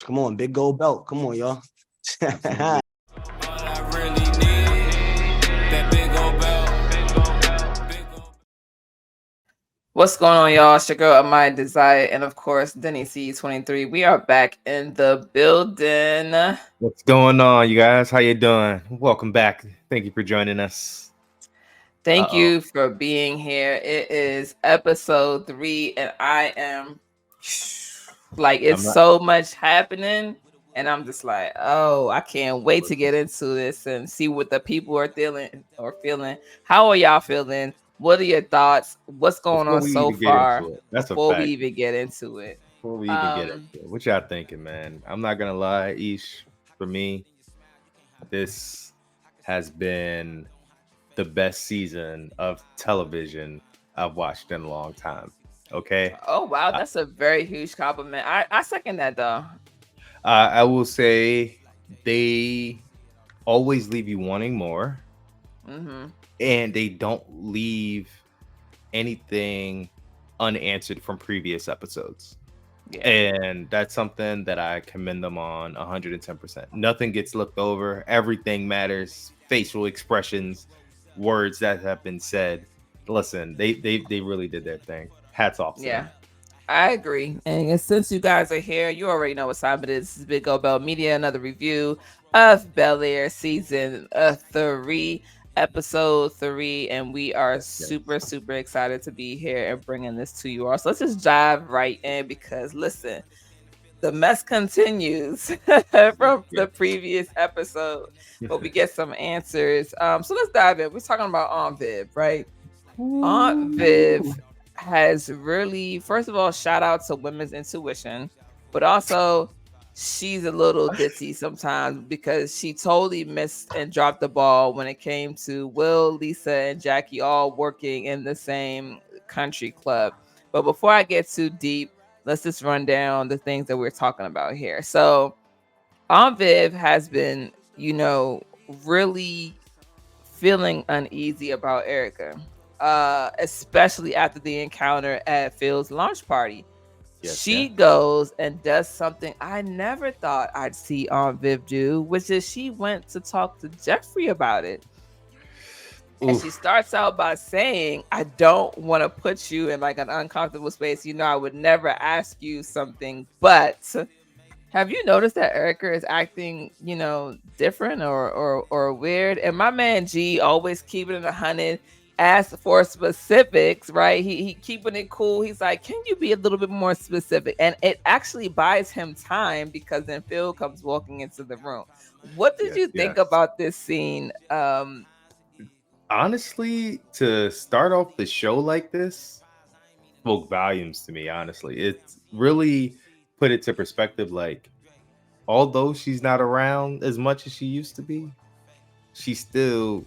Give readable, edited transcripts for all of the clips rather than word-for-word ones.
Come on, big gold belt. Come on, y'all. What's going on, y'all? It's your girl, My Desire, and of course, Denny C23. We are back in the building. What's going on, you guys? How you doing? Welcome back. Thank you for joining us. Thank you for being here. It is episode 3, and I am like, it's so much happening, and I'm just like, oh, I can't wait to get into this and see what the people are feeling. How are y'all feeling? What are your thoughts? What's going on so far? Before we even get into it. What y'all thinking, man? I'm not gonna lie, Ish. For me, this has been the best season of television I've watched in a long time. Okay. Oh wow, that's a very huge compliment. I second that though. I will say they always leave you wanting more. And they don't leave anything unanswered from previous episodes. And that's something that I commend them on 110%. Nothing gets looked over. Everything matters. Facial expressions, words that have been said. Listen, they really did their thing. Hats off to them. I agree. And since you guys are here, you already know what time it is. This is Big Gold Bell Media, another review of Bel-Air season 3, episode 3, and we are super excited to be here and bringing this to you all. So let's just dive right in, because listen, the mess continues from the previous episode, but we get some answers. So let's dive in. We're talking about Aunt Viv, right? Aunt Viv has really, first of all, shout out to women's intuition, but also she's a little ditzy sometimes, because she totally missed and dropped the ball when it came to Will, Lisa, and Jackie all working in the same country club. But before I get too deep, let's just run down the things that we're talking about here. So Aunt Viv has been, really feeling uneasy about Erica, especially after the encounter at Phil's launch party. She goes and does something I never thought I'd see Aunt Viv do, which is she went to talk to Geoffrey about it. And she starts out by saying, I don't want to put you in like an uncomfortable space. I would never ask you something, but have you noticed that Erica is acting, different or weird? And my man G always keeping it 100, ask for specifics, right? He keeping it cool. He's like, can you be a little bit more specific? And it actually buys him time, because then Phil comes walking into the room. What did you think about this scene? Honestly, to start off the show like this spoke volumes to me. Honestly, it's really put it to perspective. Like, although she's not around as much as she used to be, she still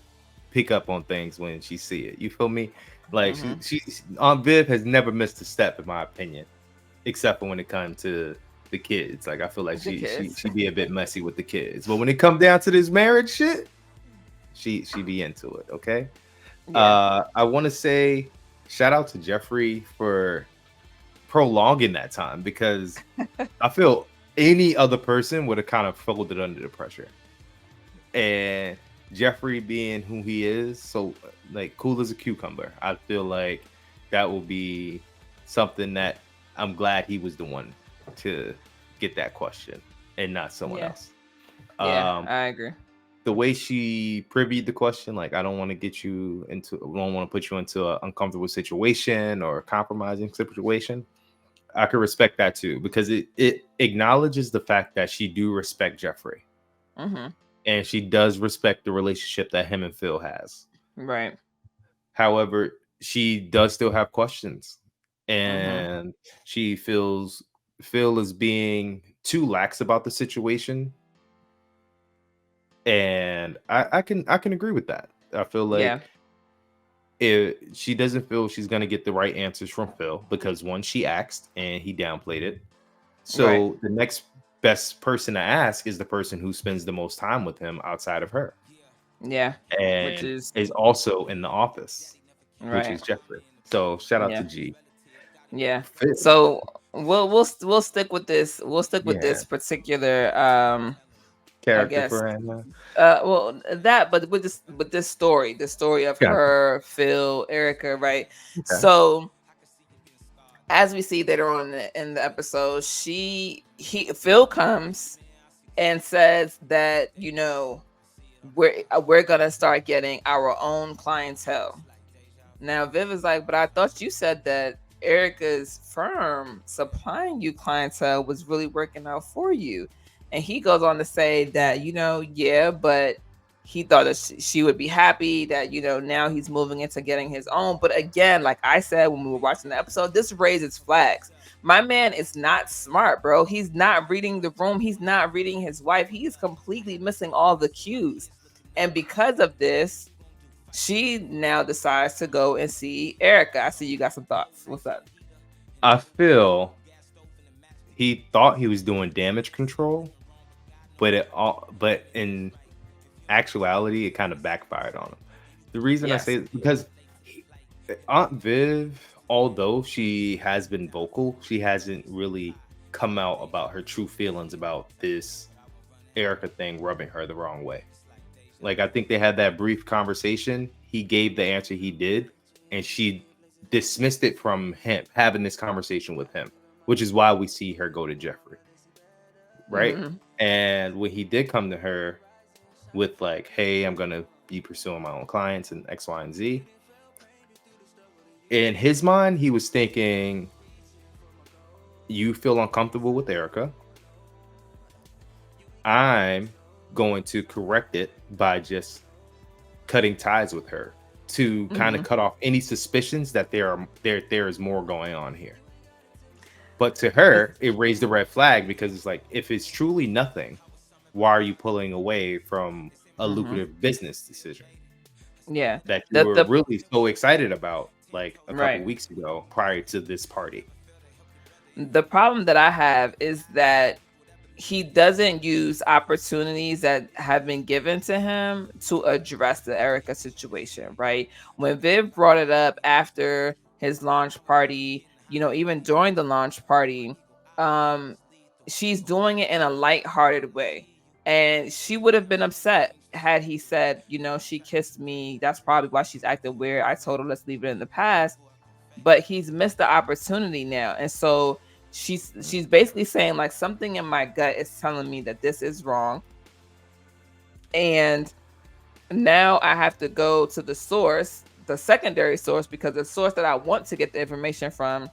pick up on things when she see it. You feel me? Like, she Aunt Viv has never missed a step, in my opinion, except for when it comes to the kids. Like, I feel like she be a bit messy with the kids, but when it comes down to this marriage shit, she be into it. Okay. I want to say shout out to Geoffrey for prolonging that time, because I feel any other person would have kind of folded under the pressure. And Geoffrey, being who he is, so like cool as a cucumber, I feel like that will be something that I'm glad he was the one to get that question and not someone else. I agree. The way she previewed the question, like, I don't want to put you into an uncomfortable situation or a compromising situation. I could respect that too, because it acknowledges the fact that she do respect Geoffrey. And she does respect the relationship that him and Phil has. Right. However, she does still have questions. And she feels Phil is being too lax about the situation. And I can agree with that. I feel like if she doesn't feel she's going to get the right answers from Phil, because one, she asked and he downplayed it. So the next best person to ask is the person who spends the most time with him outside of her. Yeah. And which is also in the office, which is Geoffrey. So shout out to G. Yeah. So We'll stick with this. We'll stick with this particular I Character guess for Hannah. well that but with this story, the story of Gotcha. her, Phil, Erica, right? Okay. So as we see later on in the episode, Phil comes and says that, you know, we're gonna start getting our own clientele. Now Viv is like, but I thought you said that Erica's firm supplying you clientele was really working out for you. And he goes on to say that, you know, yeah, but he thought that she would be happy that, you know, now he's moving into getting his own. But again, like I said when we were watching the episode, this raises flags. My man is not smart, bro. He's not reading the room. He's not reading his wife. He is completely missing all the cues. And because of this, she now decides to go and see Erica. I see you got some thoughts. What's up? I feel he thought he was doing damage control, but in actuality, it kind of backfired on him. The reason I say it, because Aunt Viv, although she has been vocal, she hasn't really come out about her true feelings about this Erica thing rubbing her the wrong way. Like, I think they had that brief conversation. He gave the answer he did, and she dismissed it from him having this conversation with him, which is why we see her go to Geoffrey. Right? Mm-hmm. And when he did come to her with like, hey, I'm going to be pursuing my own clients and X, Y, and Z. In his mind, he was thinking, you feel uncomfortable with Erica. I'm going to correct it by just cutting ties with her to kind of cut off any suspicions that there is more going on here. But to her, it raised a red flag because it's like, if it's truly nothing, why are you pulling away from a lucrative business decision? Yeah, that you were really so excited about like a couple weeks ago prior to this party. The problem that I have is that he doesn't use opportunities that have been given to him to address the Erica situation, right? When Viv brought it up after his launch party, you know, even during the launch party, she's doing it in a lighthearted way. And she would have been upset had he said, you know, she kissed me. That's probably why she's acting weird. I told her, let's leave it in the past. But he's missed the opportunity now. And so she's basically saying like, something in my gut is telling me that this is wrong. And now I have to go to the source, the secondary source, because the source that I want to get the information from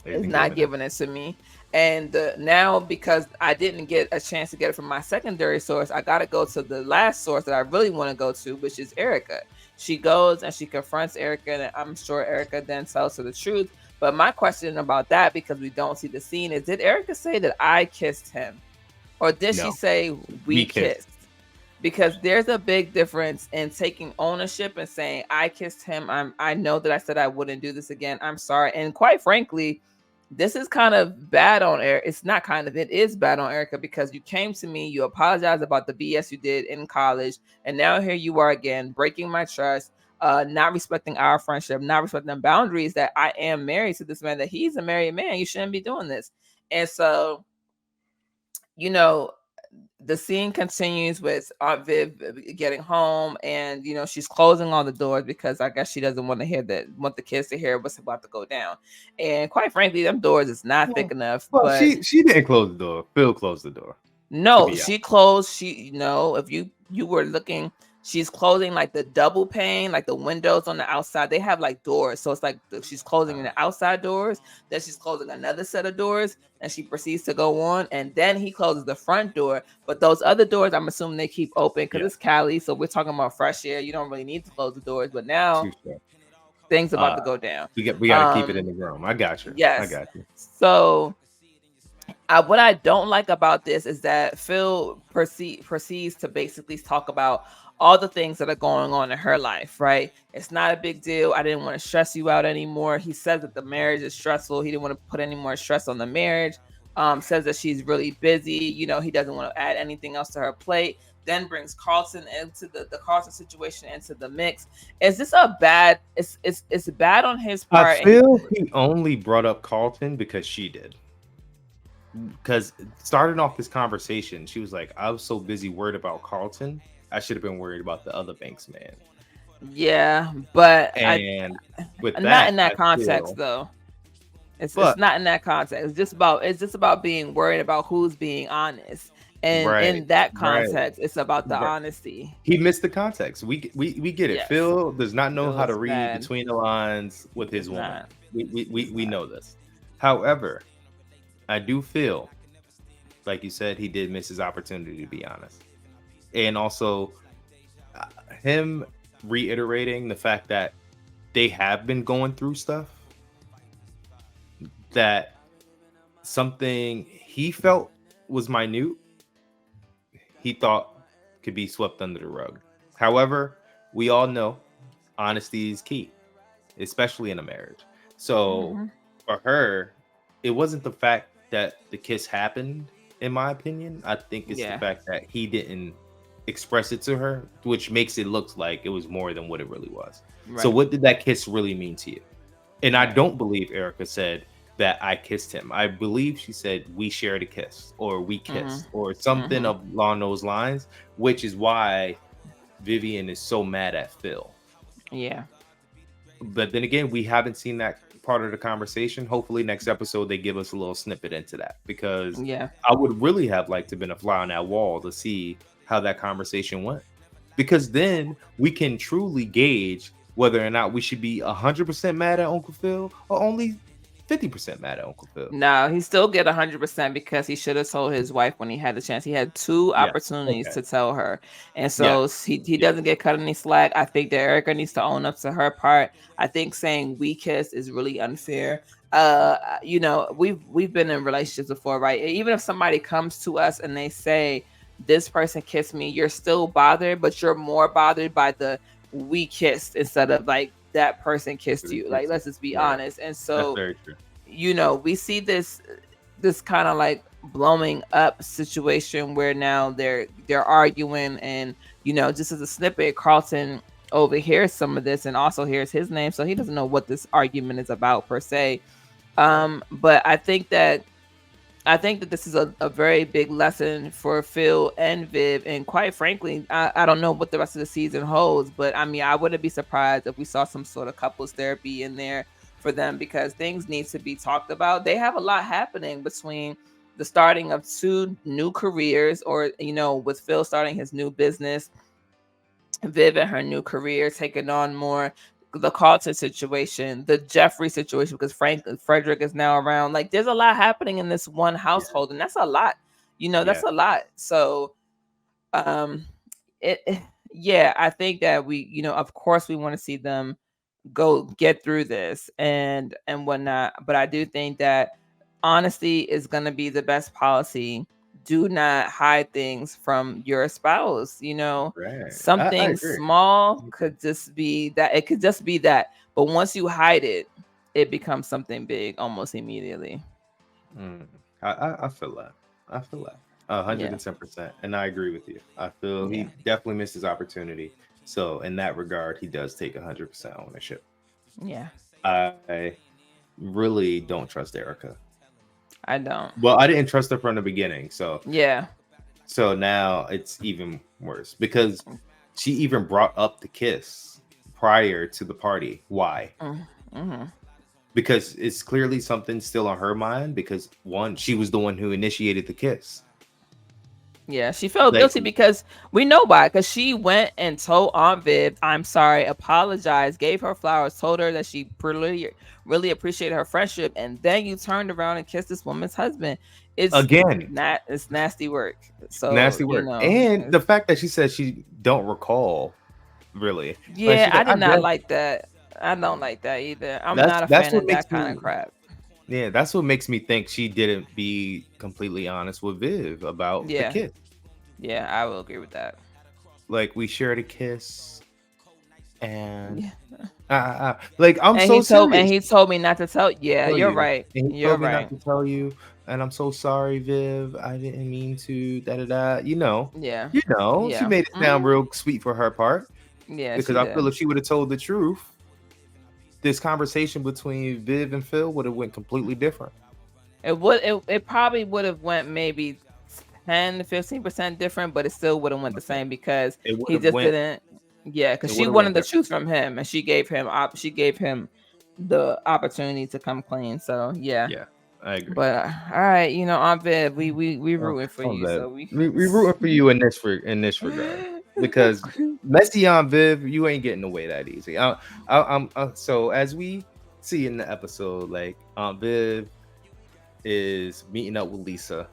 is not giving it to me. And now, because I didn't get a chance to get it from my secondary source, I got to go to the last source that I really want to go to, which is Erica. She goes and she confronts Erica, and I'm sure Erica then tells her the truth. But my question about that, because we don't see the scene, is did Erica say that I kissed him? Or did she say we kissed? Because there's a big difference in taking ownership and saying, I kissed him. I know that I said I wouldn't do this again. I'm sorry. And quite frankly, this is kind of bad on Erica. It's not kind of, it is bad on Erica, because you came to me, you apologized about the BS you did in college, and now here you are again, breaking my trust, not respecting our friendship, not respecting the boundaries that I am married to this man, that he's a married man. You shouldn't be doing this. And so, you know, the scene continues with Aunt Viv getting home, and you know, she's closing all the doors because I guess she doesn't want the kids to hear what's about to go down. And quite frankly, them doors is not thick enough. Well, but she didn't close the door. Phil closed the door. No, she closed. If you were looking, she's closing like the double pane, like the windows on the outside. They have like doors, so it's like she's closing the outside doors, then she's closing another set of doors, and she proceeds to go on, and then he closes the front door. But those other doors, I'm assuming they keep open because it's Cali, so we're talking about fresh air. You don't really need to close the doors, but now things about to go down. We got to keep it in the room. I got you. Yes, I got you. So. What I don't like about this is that Phil proceeds to basically talk about all the things that are going on in her life, right? It's not a big deal. I didn't want to stress you out anymore. He says that the marriage is stressful. He didn't want to put any more stress on the marriage. says that she's really busy. You know, he doesn't want to add anything else to her plate. Then brings Carlton into the Carlton situation into the mix. Is this a bad? It's bad on his part. I feel he only brought up Carlton because she did. Because starting off this conversation, she was like, "I was so busy worried about Carlton, I should have been worried about the other Banks man." Yeah, but with not in that context though. It's not in that context. It's just about being worried about who's being honest. And in that context, it's about the honesty. He missed the context. We get it. Yes. Phil does not know how to read between the lines with his woman. We know this. However, I do feel, like you said, he did miss his opportunity to be honest. And also, him reiterating the fact that they have been going through stuff, that something he felt was minute, he thought could be swept under the rug. However, we all know honesty is key, especially in a marriage. So for her, it wasn't the fact that the kiss happened, in my opinion. I think it's the fact that he didn't express it to her, which makes it look like it was more than what it really was. Right. So what did that kiss really mean to you? And I don't believe Erica said that I kissed him. I believe she said we shared a kiss, or we kissed, or something along those lines, which is why Vivian is so mad at Phil. Yeah. But then again, we haven't seen that part of the conversation. Hopefully next episode they give us a little snippet into that, because I would really have liked to have been a fly on that wall to see how that conversation went, because then we can truly gauge whether or not we should be 100% mad at Uncle Phil or only 50% mad at Uncle Phil. No, he still get 100% because he should have told his wife when he had the chance. He had two opportunities to tell her, and so he doesn't get cut any slack. I think that Erica needs to own up to her part. I think saying we kissed is really unfair. You know, we've been in relationships before, right? Even if somebody comes to us and they say this person kissed me, you're still bothered, but you're more bothered by the we kissed instead of like that person kissed you. Like, let's just be honest. And so, you know, we see this kind of like blowing up situation where now they're arguing, and you know, just as a snippet, Carlton overhears some of this and also hears his name, so he doesn't know what this argument is about per se. But I think that this is a very big lesson for Phil and Viv. And quite frankly, I don't know what the rest of the season holds, but I mean, I wouldn't be surprised if we saw some sort of couples therapy in there for them, because things need to be talked about. They have a lot happening between the starting of two new careers, or, you know, with Phil starting his new business, Viv and her new career, taking on more, the Carlton situation, the Geoffrey situation, because Frederick is now around. Like, there's a lot happening in this one household, and that's a lot. You know, that's a lot. So, I think that we, you know, of course, we want to see them go get through this and whatnot. But I do think that honesty is going to be the best policy. Do not hide things from your spouse. You know, something small could just be that. It could just be that. But once you hide it, it becomes something big almost immediately. I feel that. 110%. And I agree with you. I feel he definitely missed his opportunity. So in that regard, he does take 100% ownership. Yeah. I really don't trust Erica. I don't. Well, I didn't trust her from the beginning. So yeah. So now it's even worse, because she even brought up the kiss prior to the party. Why? Because it's clearly something still on her mind, because one, she was the one who initiated the kiss. Yeah, she felt guilty because we know why. Because she went and told Aunt Viv, "I'm sorry," apologized, gave her flowers, told her that she really appreciated her friendship, and then you turned around and kissed this woman's husband. It's it's nasty work. So nasty work, you know, and the fact that she said she don't recall, really. Yeah, I did not like that. I don't like that either. I'm not a fan of that kind of crap. Yeah, that's what makes me think she didn't be completely honest with Viv about the kiss. Yeah, I will agree with that. Like, we shared a kiss, and like, I'm and so serious. And he told me not to tell. Yeah, you're right. You're right. Not to tell you, and I'm so sorry, Viv. I didn't mean to. Da da da. Yeah. She made it sound real sweet for her part. Yeah, Because I feel if she would have told the truth, this conversation between Viv and Phil would have went completely different. It probably would have went maybe 10 to 15% different, but it still wouldn't went the same because he just didn't. Yeah, because she wanted the truth from him, and she gave him the opportunity to come clean. So yeah, I agree. But all right, Aunt Viv, we rooting for you. Viv. So we rooting for you in this regard because messy Aunt Viv, you ain't getting away that easy. So as we see in the episode, like Aunt Viv is meeting up with Lisa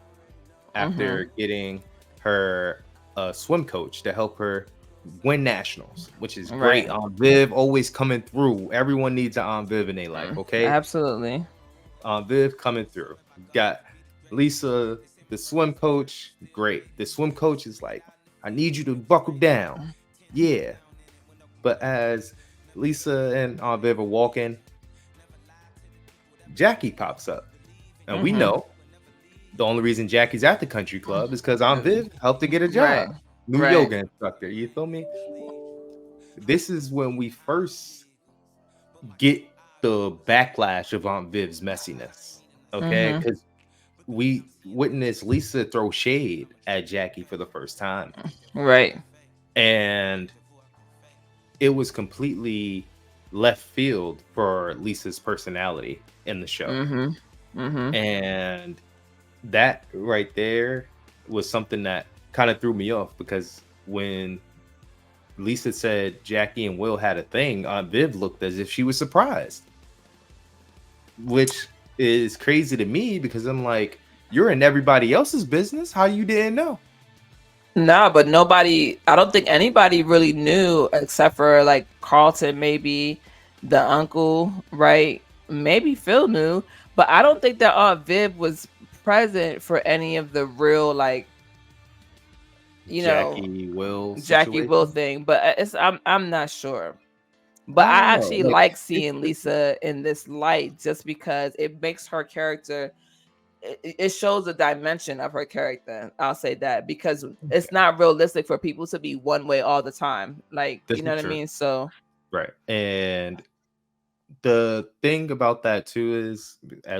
after getting her swim coach to help her win nationals, which is great. Aunt Viv always coming through. Everyone needs an Aunt Viv in their life, okay? Absolutely. Aunt Viv coming through. Got Lisa, the swim coach. Great. The swim coach is like, I need you to buckle down. Yeah. But as Lisa and Aunt Viv are walking, Jackie pops up. And we know the only reason Jackie's at the country club is because Aunt Viv helped her get a job. New yoga instructor. You feel me? This is when we first get the backlash of Aunt Viv's messiness. Okay? Because we witnessed Lisa throw shade at Jackie for the first time. Right. And it was completely left field for Lisa's personality in the show. And that right there was something that kind of threw me off because when Lisa said Jackie and Will had a thing, Aunt Viv looked as if she was surprised, which is crazy to me because I'm like, you're in everybody else's business. How you didn't know? Nah, but I don't think anybody really knew except for like Carlton, maybe the uncle, right? Maybe Phil knew, but I don't think that Aunt Viv was present for any of the real like Jackie Will thing. But I'm not sure. But I actually like seeing Lisa in this light just because it makes her character. It shows a dimension of her character. I'll say that because it's not realistic for people to be one way all the time. Like, you know what I mean? So right. And the thing about that too is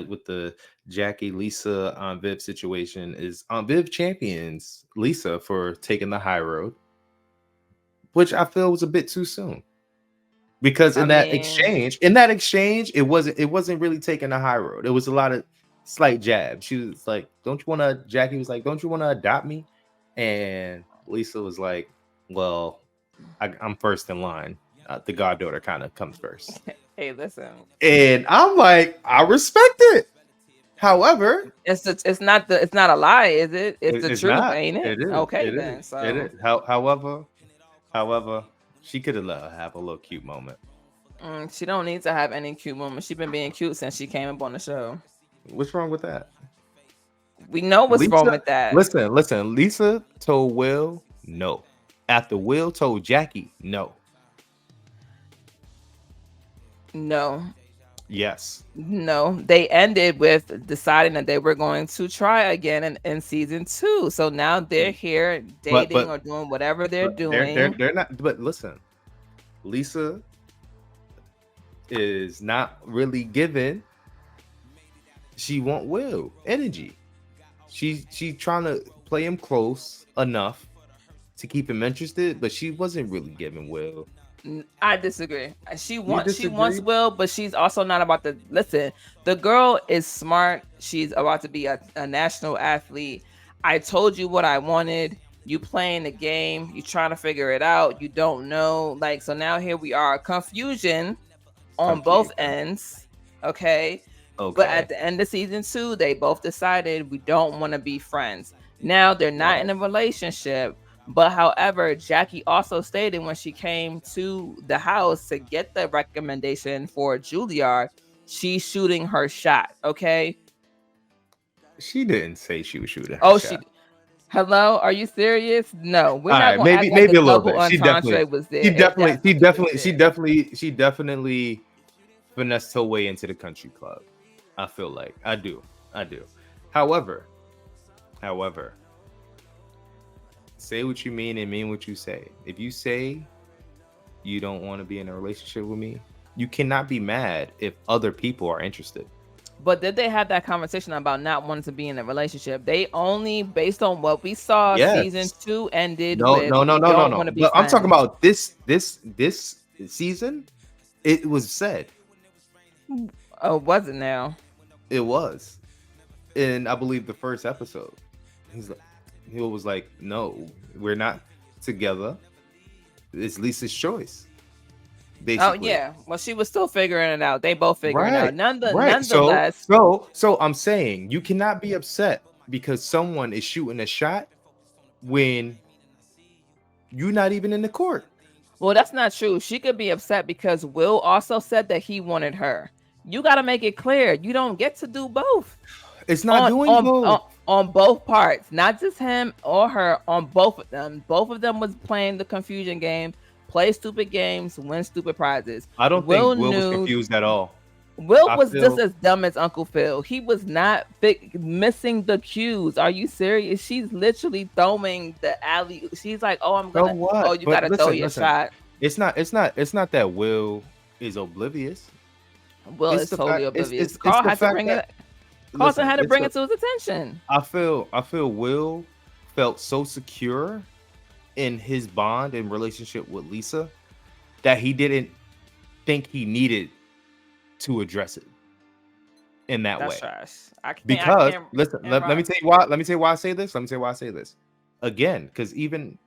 with the Jackie, Lisa, Aunt Viv situation is Aunt Viv champions Lisa for taking the high road, which I feel was a bit too soon. Because in that exchange, it wasn't really taking the high road. It was a lot of slight jab. She was like, Jackie was like, don't you want to adopt me? And Lisa was like, well, I'm first in line. The goddaughter kind of comes first. Hey, listen. And I'm like, I respect it. However, it's not a lie, is it? It's the truth, not. Ain't it? It is. Okay, it then. Is. So it is. However, she could have let her have a little cute moment. She don't need to have any cute moments. She's been being cute since she came up on the show. What's wrong with that? We know what's wrong with that. Listen. Lisa told Will no. After Will told Jackie no. No. Yes. No. They ended with deciding that they were going to try again in season 2. So now they're here dating or doing whatever they're doing. They're not. But listen, Lisa is not really giving. She want Will energy. She's trying to play him close enough to keep him interested, but she wasn't really giving Will. I disagree. She wants Will, but she's also not about to listen. The girl is smart. She's about to be a national athlete. I told you what I wanted. You playing the game. You trying to figure it out. You don't know. Like, so now here we are. Confusion on both ends. Okay. But at the end of season 2, they both decided we don't want to be friends. Now they're not in a relationship. But however, Jackie also stated when she came to the house to get the recommendation for Juilliard, she's shooting her shot. Okay. She didn't say she was shooting. Hello, are you serious? No, we're not going to maybe a little bit. She definitely finessed her way into the country club. I feel like I do. However, say what you mean and mean what you say. If you say you don't want to be in a relationship with me, you cannot be mad if other people are interested. But did they have that conversation about not wanting to be in a relationship? They only, based on what we saw, season Yes. 2 ended No. with don't want to be But I'm talking friends. about this season. It was said. Oh, was it now? It was. And I believe the first episode. He was like, no, we're not together. It's Lisa's choice. Basically. Oh yeah. Well, she was still figuring it out. They both figuring it out. Right. Nonetheless. So I'm saying you cannot be upset because someone is shooting a shot when you're not even in the court. Well, that's not true. She could be upset because Will also said that he wanted her. You got to make it clear. You don't get to do both. It's not doing both. On both parts, not just him or her, on both of them. Both of them was playing the confusion game, play stupid games, win stupid prizes. I don't think Will was confused at all. Will was just as dumb as Uncle Phil. He was not missing the cues. Are you serious? She's literally throwing the alley. She's like, "Oh, I'm gonna. Oh, you gotta throw your shot." It's not that Will is oblivious. Will is totally oblivious. Carl had to bring it. Carlton had to bring it to his attention. I feel Will felt so secure in his bond and relationship with Lisa that he didn't think he needed to address it in that way. Trash. Let me tell you why I say this. Again, because even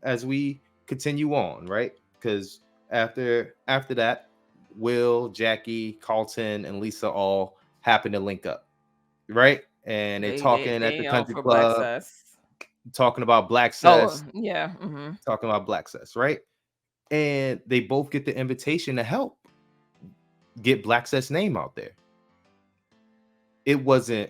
as we continue on, right? Because after that, Will, Jackie, Carlton, and Lisa all happen to link up, right? And they're talking at the country club, talking about Black Cess. Oh, yeah. Mm-hmm. Talking about Black Cess, right? And they both get the invitation to help get Black Cess name out there. It wasn't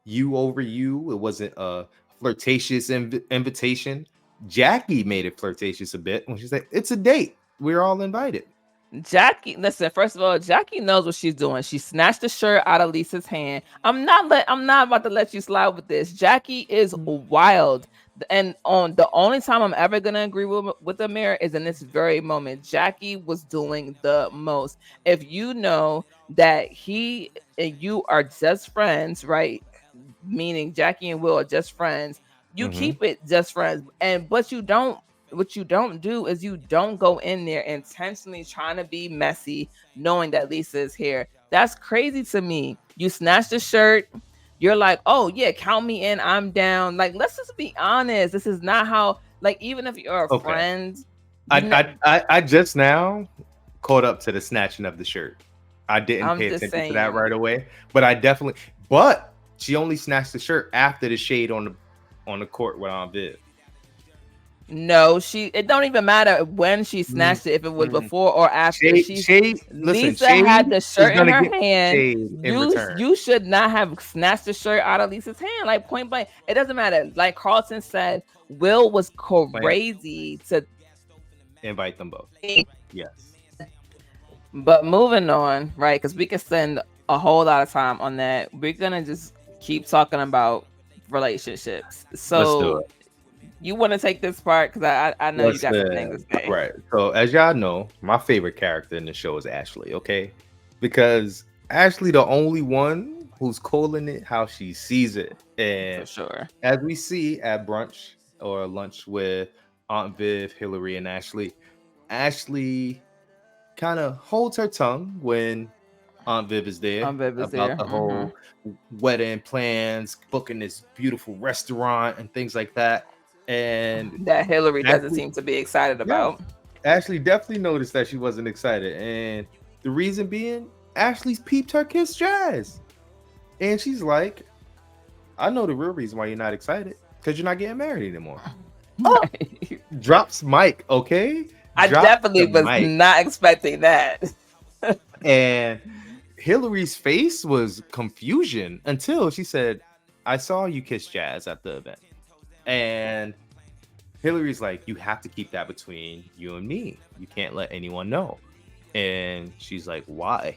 you over you. It wasn't a flirtatious invitation. Jackie made it flirtatious a bit when she said, "It's a date. We're all invited." Jackie, listen, first of all, Jackie knows what she's doing. She snatched the shirt out of Lisa's hand. I'm not about to let you slide with this. Jackie is wild. And on the only time I'm ever gonna agree with Amir is in this very moment. Jackie was doing the most. If you know that he and you are just friends, right? Meaning Jackie and Will are just friends, you keep it just friends. But you don't. What you don't do is you don't go in there intentionally trying to be messy, knowing that Lisa is here. That's crazy to me. You snatch the shirt. You're like, oh yeah, count me in. I'm down. Like, let's just be honest. This is not how. Like, even if you're a friend, I just now caught up to the snatching of the shirt. I didn't pay attention to that right away, but she only snatched the shirt after the shade on the court with Aunt Viv. No, it don't even matter when she snatched it, if it was before or after. Lisa had the shirt in her hand. You should not have snatched the shirt out of Lisa's hand, like point blank. It doesn't matter. Like Carlton said, Will was crazy to invite them both. Yes. But moving on, right? Because we can spend a whole lot of time on that. We're gonna just keep talking about relationships. So let's do it. You want to take this part because I know you got some things to say. Right. So as y'all know, my favorite character in the show is Ashley. Okay, because Ashley the only one who's calling it how she sees it, and for sure, as we see at brunch or lunch with Aunt Viv, Hilary, and Ashley kind of holds her tongue when Aunt Viv is there about the whole wedding plans, booking this beautiful restaurant and things like that. And that Hilary doesn't seem to be excited about. Ashley definitely noticed that she wasn't excited, and the reason being, Ashley's peeped her kiss Jazz, and she's like, "I know the real reason why you're not excited, because you're not getting married anymore." Drops mic, okay? I definitely was not expecting that. And Hilary's face was confusion until she said, "I saw you kiss Jazz at the event." And Hilary's like, "You have to keep that between you and me. You can't let anyone know." And she's like, "Why?"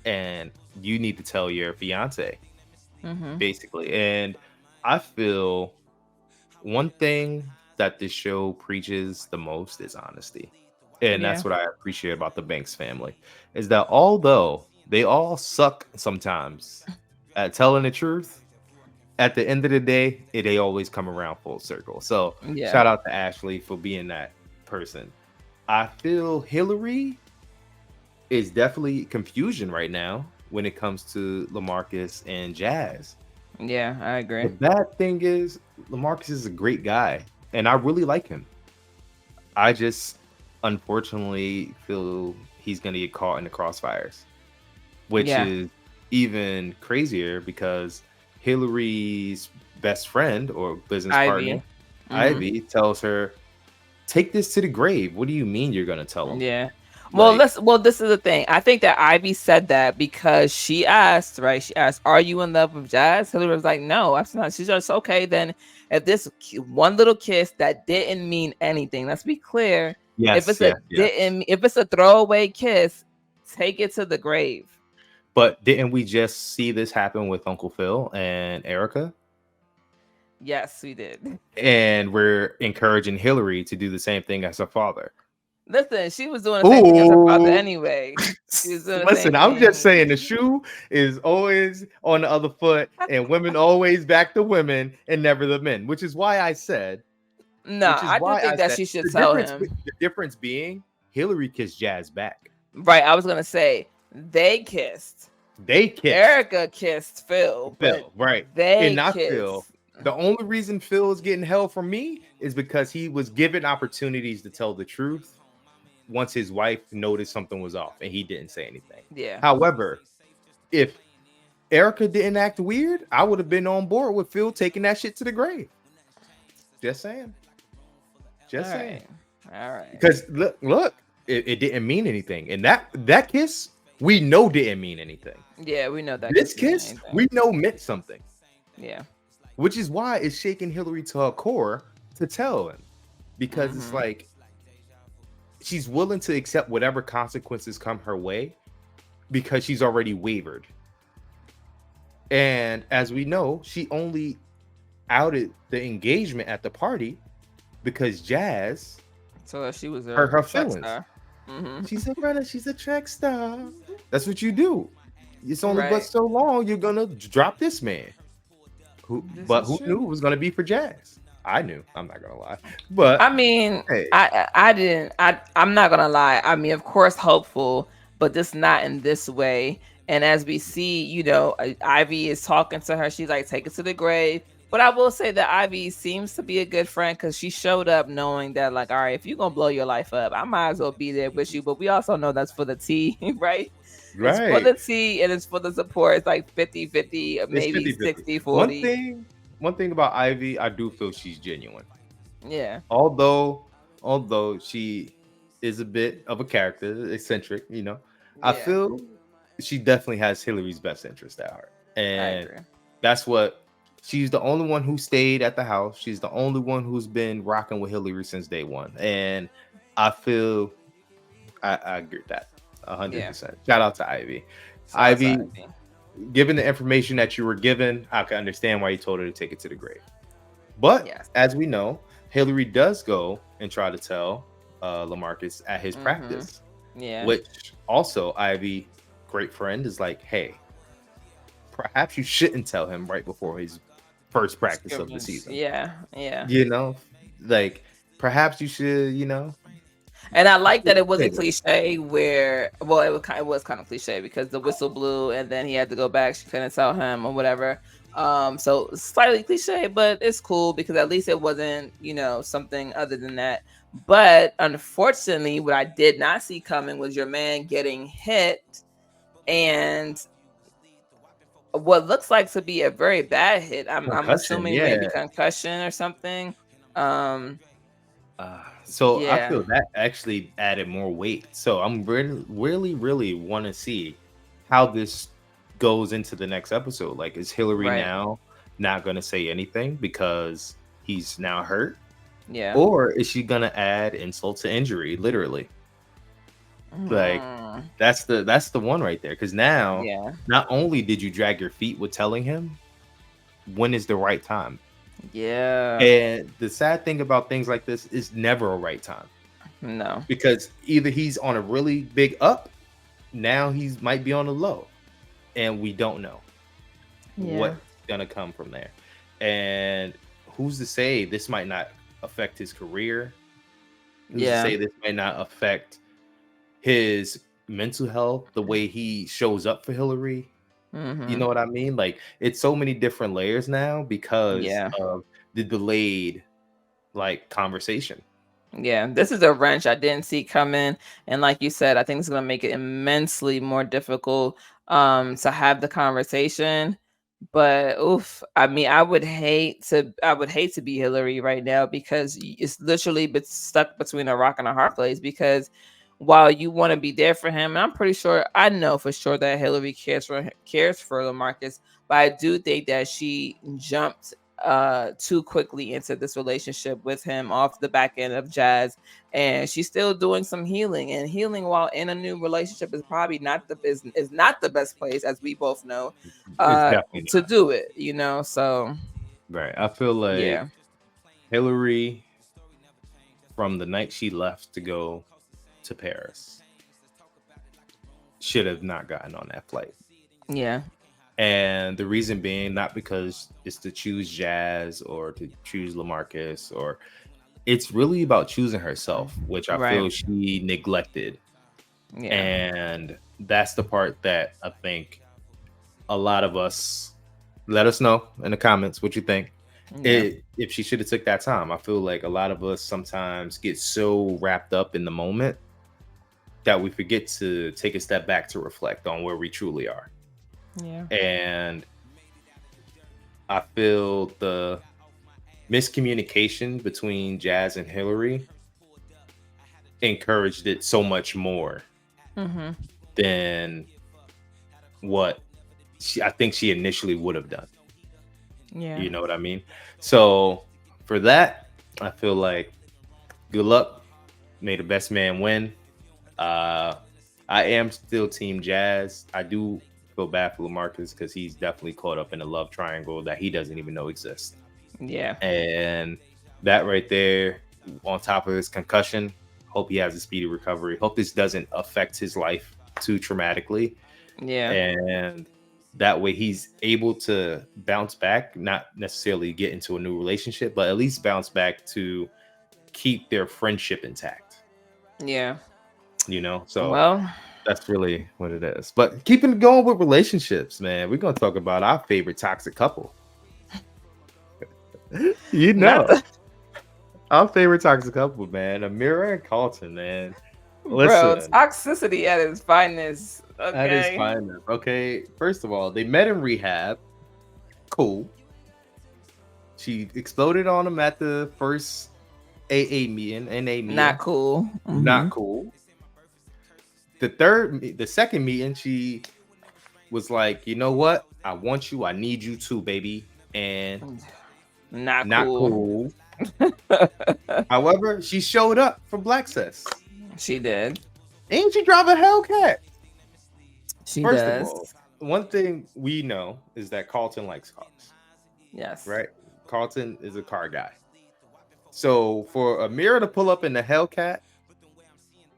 And you need to tell your fiance. basically. And I feel one thing that this show preaches the most is honesty. And Yeah. that's what I appreciate about the Banks family, is that although they all suck sometimes at telling the truth, at the end of the day, they always come around full circle. So Yeah. shout out to Ashley for being that person. I feel Hilary is definitely confusion right now when it comes to LaMarcus and Jazz. Yeah, I agree. The bad thing is LaMarcus is a great guy, and I really like him. I just unfortunately feel he's gonna get caught in the crossfires, which Yeah. is even crazier because Hillary's best friend or business partner, Ivy. Ivy, tells her, "Take this to the grave." What do you mean you're gonna tell him? Yeah. Well, Like, this is the thing. I think that Ivy said that because she asked, right? She asked, "Are you in love with Jazz?" Hilary was like, "No, I'm not." She's just okay. Then, if this one little kiss that didn't mean anything, let's be clear. If it's yes. if it's a throwaway kiss, take it to the grave. But didn't we just see this happen with Uncle Phil and Erica? Yes, we did. And we're encouraging Hillary to do the same thing as her father. Listen, she was doing the same thing as her father Ooh. anyway. She was doing the Listen, same I'm thing. just saying the shoe is always on the other foot, and women always back the women and never the men, which is why I said, No, I do think that she should tell him. The difference being Hillary kissed Jazz back. Right, I was gonna say they kissed. They kissed. Erica kissed Phil. Phil, right? They and not kissed. Phil. The only reason Phil is getting hell from me is because he was given opportunities to tell the truth once his wife noticed something was off and he didn't say anything. Yeah. However, if Erica didn't act weird, I would have been on board with Phil taking that shit to the grave. Just saying. Just saying. All right. Because look, it didn't mean anything. And that kiss, we know didn't mean anything. Yeah, we know that. This kiss, we know meant something. Yeah. Which is why it's shaking Hillary to her core to tell him. Because it's like, she's willing to accept whatever consequences come her way because she's already wavered. And as we know, she only outed the engagement at the party because Jazz, so she was her feelings. She's a runner, she's a track star. That's what you do. It's only but so long you're gonna drop this man. Who knew it was gonna be for Jazz? I knew. I'm not gonna lie, but I mean, hey. I didn't. I'm not gonna lie. I mean, of course, hopeful, but just not in this way. And as we see, you know, Ivy is talking to her. She's like, "Take it to the grave." But I will say that Ivy seems to be a good friend because she showed up knowing that, like, all right, if you're gonna blow your life up, I might as well be there with you. But we also know that's for the tea, right? It's for the tea and it's for the support. It's like 50-50, maybe 60-40. One thing about Ivy, I do feel she's genuine. Yeah. Although she is a bit of a character, eccentric, you know, I feel she definitely has Hillary's best interest at heart. And that's what, she's the only one who stayed at the house. She's the only one who's been rocking with Hillary since day one. And I feel I agree with that 100%. Shout out to Ivy. Ivy. Given the information that you were given, I can understand why you told her to take it to the grave. But as we know, Hilary does go and try to tell LaMarcus at his practice. Yeah. Which also Ivy, great friend, is like, hey, perhaps you shouldn't tell him right before his first practice of the season. Yeah. You know, like perhaps you should, you know. And I like that it was a cliche where, well, it was kind of cliche because the whistle blew and then he had to go back. She couldn't tell him or whatever. So slightly cliche, but it's cool because at least it wasn't, you know, something other than that. But unfortunately, what I did not see coming was your man getting hit and what looks like to be a very bad hit. I'm assuming maybe concussion or something. So I feel that actually added more weight. So I'm really want to see how this goes into the next episode. Like, is Hilary now not going to say anything because he's now hurt? Yeah. Or is she going to add insult to injury, literally? Like, that's the one right there. Because now, not only did you drag your feet with telling him, when is the right time. Yeah. And the sad thing about things like this is never a right time. No. Because either he's on a really big up, now he's might be on a low, and we don't know what's gonna come from there. And who's to say this might not affect his career? Who's to say this might not affect his mental health, the way he shows up for Hilary? You know what I mean? Like, it's so many different layers now because of the delayed like conversation. Yeah, this is a wrench I didn't see coming. And like you said, I think it's going to make it immensely more difficult to have the conversation. But oof, I mean, I would hate to be Hilary right now, because it's literally been stuck between a rock and a hard place. Because while you want to be there for him, and I know for sure that Hilary cares for LaMarcus, but I do think that she jumped too quickly into this relationship with him off the back end of Jazz, and she's still doing some healing, and healing while in a new relationship is probably not the best place, as we both know, It's definitely to not. do it, so Right. I feel like Hilary, from the night she left to go to Paris, should have not gotten on that flight. And the reason being, not because it's to choose Jazz or to choose LaMarcus, or it's really about choosing herself, which I feel she neglected. And that's the part that I think a lot of us, let us know in the comments what you think. If she should have took that time. I feel like a lot of us sometimes get so wrapped up in the moment that we forget to take a step back to reflect on where we truly are. And I feel the miscommunication between Jazz and Hilary encouraged it so much more than what I think she initially would have done. You know what I mean? So for that, I feel like good luck. May the best man win. I am still team Jazz. I do feel bad for LaMarcus because he's definitely caught up in a love triangle that he doesn't even know exists. And that right there, on top of his concussion, hope he has a speedy recovery. Hope this doesn't affect his life too traumatically. And that way he's able to bounce back, not necessarily get into a new relationship, but at least bounce back to keep their friendship intact. So that's really what it is. But keeping it going with relationships, man, we're gonna talk about our favorite toxic couple. Our favorite toxic couple, man, Amira and Carlton, man. Bro, toxicity at its finest. At its finest. Okay, first of all, they met in rehab. Cool. She exploded on him at the first AA meeting. NA meeting. Not cool. Not cool. The second meeting, she was like, you know what? I want you. I need you too, baby. And not cool. However, she showed up for Black Sis. She did. And she drive a Hellcat. First of all, one thing we know is that Carlton likes cars. Yes. Right? Carlton is a car guy. So for Amira to pull up in the Hellcat,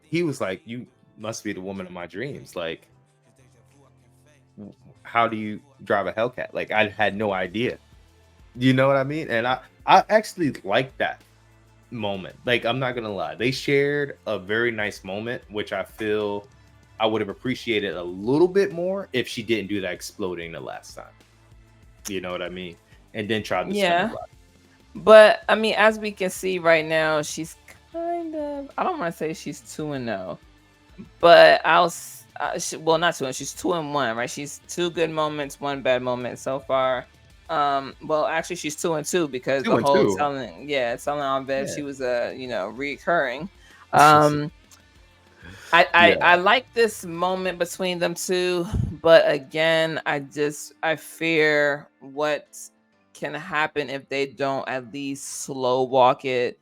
he was like, you must be the woman of my dreams. Like, how do you drive a Hellcat? Like, I had no idea. You know what I mean? And I actually like that moment. Like, I'm not gonna lie, they shared a very nice moment, which I feel I would have appreciated a little bit more if she didn't do that exploding the last time. You know what I mean? And then tried to spin the block. But I mean, as we can see right now, she's kind of, I don't want to say she's 2-0, but not 2. She's 2-1, right? She's 2 good moments, 1 bad moment so far. Well, actually, she's 2-2 because the whole telling on Viv, she was reoccurring. I like this moment between them two, but again, I fear what can happen if they don't at least slow walk it.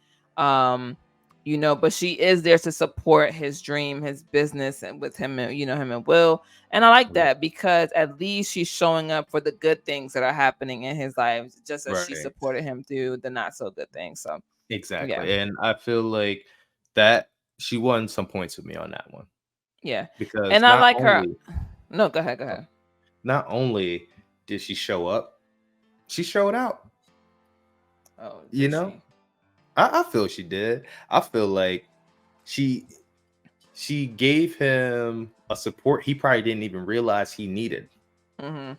but she is there to support his dream, his business, and with him and him and Will. And I like that because at least she's showing up for the good things that are happening in his life, just as she Right. supported him through the not so good things. So Exactly. And I feel like that she won some points with me on that one. Yeah. Because And I like her. No, go ahead. Not only did she show up, she showed out. Oh, I feel she did. I feel like she gave him a support he probably didn't even realize he needed. Mm-hmm.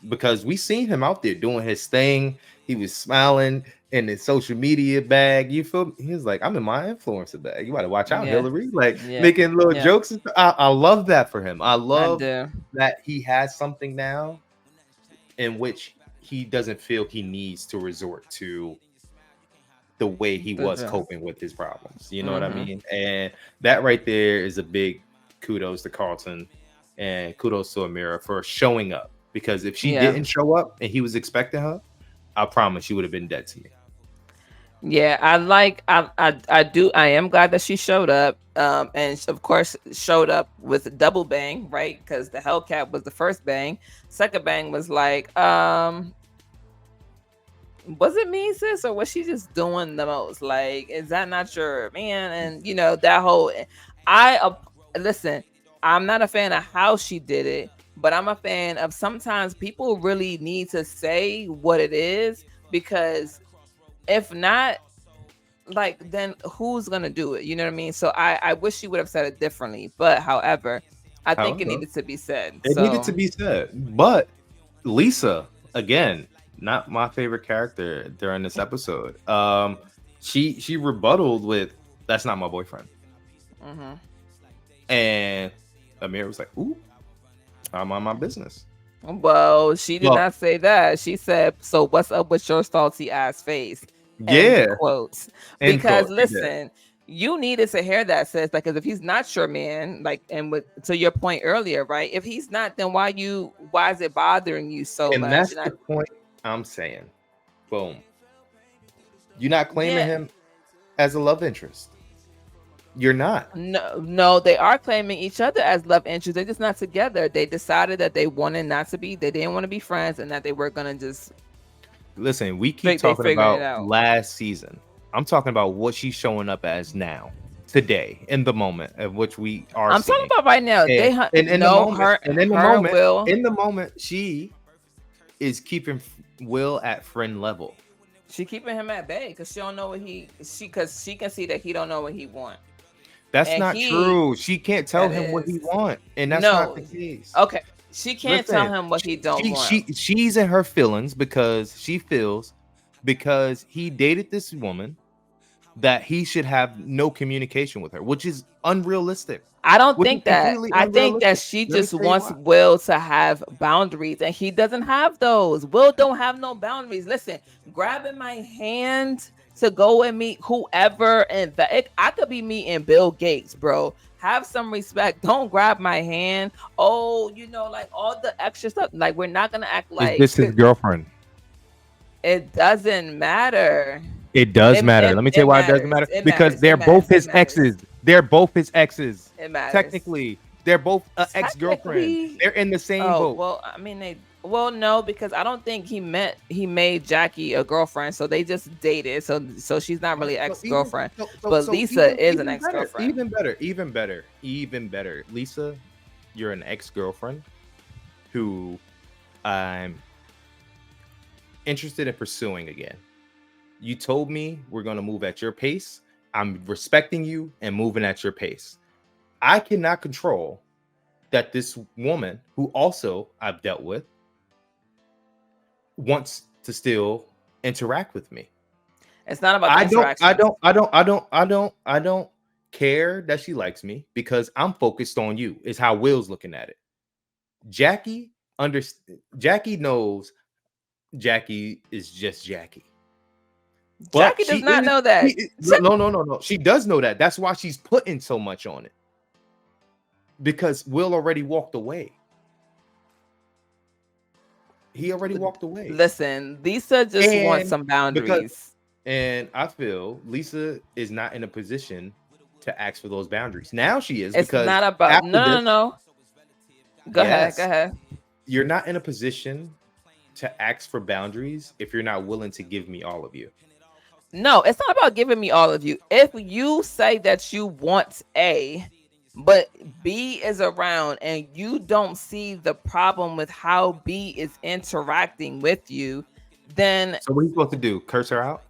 Because we seen him out there doing his thing. He was smiling in his social media bag. You feel me? He was like, I'm in my influencer bag. You gotta watch out, Hilary. Like making little jokes. And I love that for him. I love that he has something now in which he doesn't feel he needs to resort to the way he was coping with his problems. You know what I mean? And that right there is a big kudos to Carlton and kudos to Amira for showing up. Because if she didn't show up and he was expecting her, I promise she would have been dead to me. Yeah, I am glad that she showed up. And of course showed up with a double bang, right? Because the Hellcat was the first bang. Second bang was like, was it me, sis, or was she just doing the most? Like, is that not your man? And that whole listen, I'm not a fan of how she did it, but I'm a fan of sometimes people really need to say what it is, because if not, like, then who's gonna do it? You know what I mean? So I wish she would have said it differently, but however, I think it needed to be said. It needed to be said. But Lisa, again, not my favorite character during this episode. She rebutted with, "That's not my boyfriend." Mm-hmm. And Amir was like, "Ooh, I'm on my business." Well, she did not say that. She said, "So what's up with your salty ass face?" Quotes. Because listen, you needed to hear that, sis. Because if he's not your man, like, and to your point earlier, right? If he's not, then why is it bothering you so much? And that's the point I'm saying. Boom. You're not claiming him as a love interest. You're not. No, they are claiming each other as love interests. They're just not together. They decided that they wanted not to be. They didn't want to be friends, and that they were gonna just. Listen, we keep talking about last season. I'm talking about what she's showing up as now, today, in the moment of which we are. I'm talking about right now. In the moment, she is keeping Will at friend level. She keeping him at bay because she don't know what because she can see that he don't know what he want. That's not true. She can't tell him what he want, and that's not the case. Okay, she can't tell him what he don't want. She's in her feelings because she feels because he dated this woman that he should have no communication with her, which is unrealistic. I don't think that. I think that she just wants Will to have boundaries, and he doesn't have those. Will don't have no boundaries. Listen, grabbing my hand to go and meet whoever, and I could be meeting Bill Gates, bro. Have some respect. Don't grab my hand. Oh, like all the extra stuff. Like, we're not gonna act like this is his girlfriend. It doesn't matter. It does matter. Let me tell you why it doesn't matter. Because they're both his exes. They're both his exes. It matters. Technically, they're both ex-girlfriends. They're in the same boat. Well, I mean, no, because I don't think he made Jackie a girlfriend, so they just dated. So she's not really ex-girlfriend. But Lisa is an ex-girlfriend. Even better. Lisa, you're an ex-girlfriend who I'm interested in pursuing again. You told me we're going to move at your pace. I'm respecting you and moving at your pace. I cannot control that this woman, who also I've dealt with, wants to still interact with me. It's not about interaction. I don't care that she likes me because I'm focused on you. Is how Will's looking at it. Jackie knows Jackie is just Jackie. Jackie does not know that. No. She does know that. That's why she's putting so much on it. Because Will already walked away. He already walked away. Listen, Lisa just wants some boundaries. And I feel Lisa is not in a position to ask for those boundaries. Now she is, It's because not about after no, this, no. Go ahead. Go yes, ahead. you're not in a position to ask for boundaries if you're not willing to give me all of you. No, it's not about giving me all of you. If you say that you want A, but B is around and you don't see the problem with how B is interacting with you, then So what are you supposed to do? Curse her out?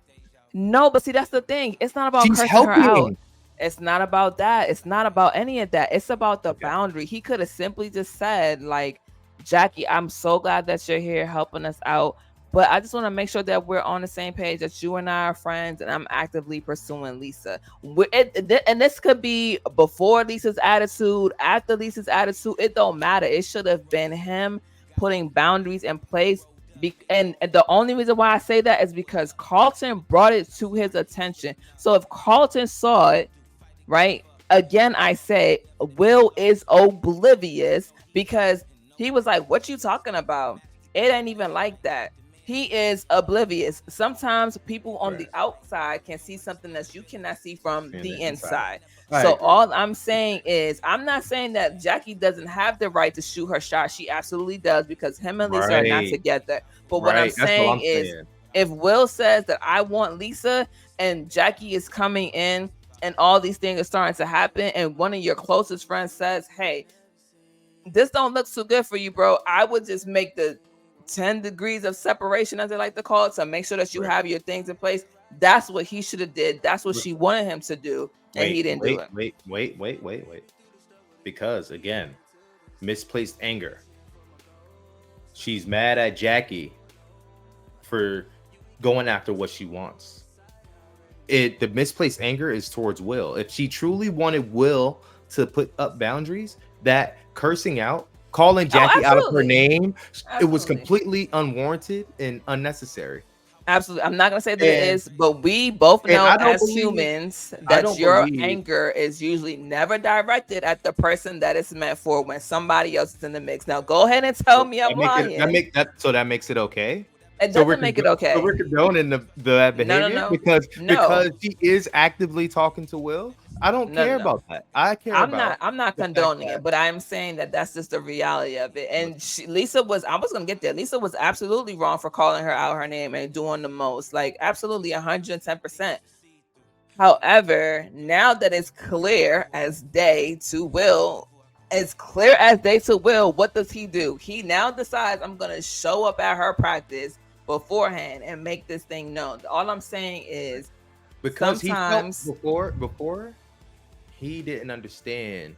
no, but see, that's the thing. It's not about She's cursing her out. helping. It's not about that. It's not about any of that. It's about the Okay. boundary. He could have simply just said, like, Jackie, I'm so glad that you're here helping us out. But I just want to make sure that we're on the same page, that you and I are friends, and I'm actively pursuing Lisa. And this could be before Lisa's attitude, after Lisa's attitude. It don't matter. It should have been him putting boundaries in place. And the only reason why I say that is because Carlton brought it to his attention. So if Carlton saw it, right? Again, I say Will is oblivious because he was like, what you talking about? It ain't even like that. He is oblivious. Sometimes people on the outside can see something that you cannot see from the inside. So all I'm saying is, I'm not saying that Jackie doesn't have the right to shoot her shot. She absolutely does, because him and Lisa are not together. But what I'm saying is, if Will says that I want Lisa and Jackie is coming in and all these things are starting to happen, and one of your closest friends says, hey, this don't look so good for you, bro, I would just make the 10 degrees of separation, as they like to call it, to make sure that you have your things in place. That's what he should have did. That's what she wanted him to do, and he didn't do it. Wait. Because again, misplaced anger. She's mad at Jackie for going after what she wants. The misplaced anger is towards Will. If she truly wanted Will to put up boundaries, that cursing out, calling Jackie out of her name, it was completely unwarranted and unnecessary. Absolutely. I'm not going to say that it is, but we both know as humans that your anger is usually never directed at the person that it's meant for when somebody else is in the mix. Now, go ahead and tell me I'm lying. That makes it okay? It doesn't make it okay. So we're condoning that behavior? No. Because she is actively talking to Will? I don't care about that. I'm not condoning it, but I'm saying that that's just the reality of it. And I was going to get there. Lisa was absolutely wrong for calling her out her name and doing the most, like absolutely 110%. However, now that it's clear as day to Will, what does he do? He now decides, I'm going to show up at her practice beforehand and make this thing known. All I'm saying is, because sometimes he felt before he didn't understand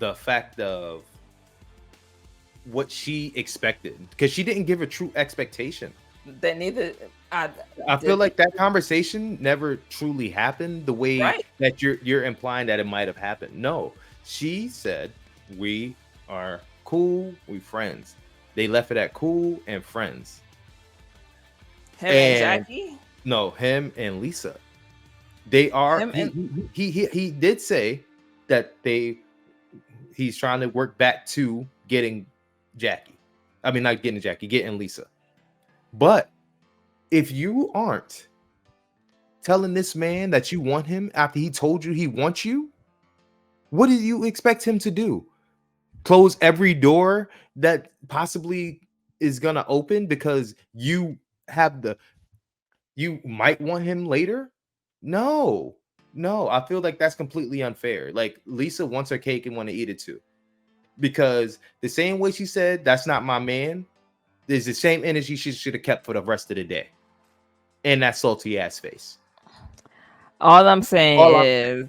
the fact of what she expected, because she didn't give a true expectation. Then neither I feel like that conversation never truly happened the way that you're implying that it might have happened. No, she said we are cool, we friends. They left it at cool and friends. Him and Jackie? No, him and Lisa. They are. He did say that he's trying to work back to getting Jackie. I mean, not getting Jackie, getting Lisa. But if you aren't telling this man that you want him after he told you he wants you, what do you expect him to do? Close every door that possibly is gonna open because you might want him later? No, I feel like that's completely unfair. Like, Lisa wants her cake and want to eat it too, because the same way she said that's not my man, there's the same energy she should have kept for the rest of the day in that salty ass face. All I'm saying is,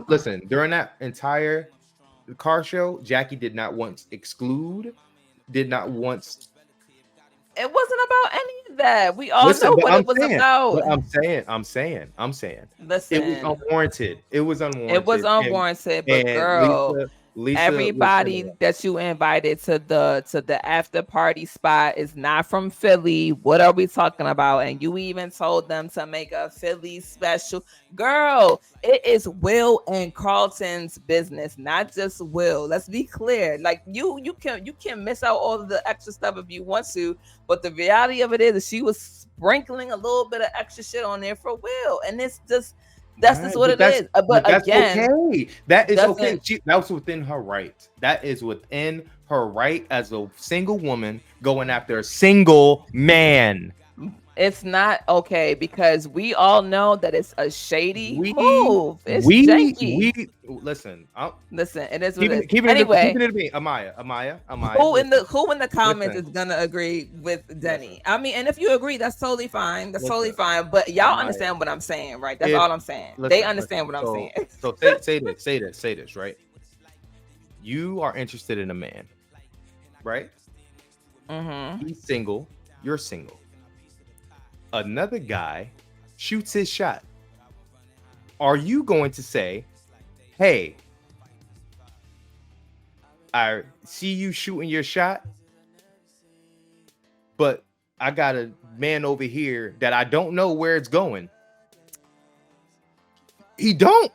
listen, during that entire car show, Jackie did not once exclude, did not once. It wasn't about any of that. We all know what it was about. But I'm saying. Listen, it was unwarranted. It was unwarranted. But girl, Lisa, everybody listen, that you invited to the after party spot is not from Philly. What are we talking about? And you even told them to make a Philly special. Girl, it is Will and Carlton's business, not just Will. Let's be clear. Like you can miss out all of the extra stuff if you want to, but the reality of it is she was sprinkling a little bit of extra shit on there for Will, and it's just that's just right, what it is. But that's again, okay. That is okay. doesn't That was within her right. That is within her right as a single woman going after a single man. it's not okay because we all know that it's a shady We move. It's janky. we listen. Listen, it is what it is. Keeping Anyway, it to me, Amaya. who in the comments listen, is gonna agree with Denny? listen, I mean, and if you agree, that's totally fine. That's totally listen, fine. But y'all Amaya. understand what I'm saying, right? That's If all I'm saying. They understand what I'm saying. So say this, right? You are interested in a man, right? Mm-hmm. He's single, you're single. Another guy shoots his shot. Are you going to say, hey, I see you shooting your shot, but I got a man over here that I don't know where it's going? He don't.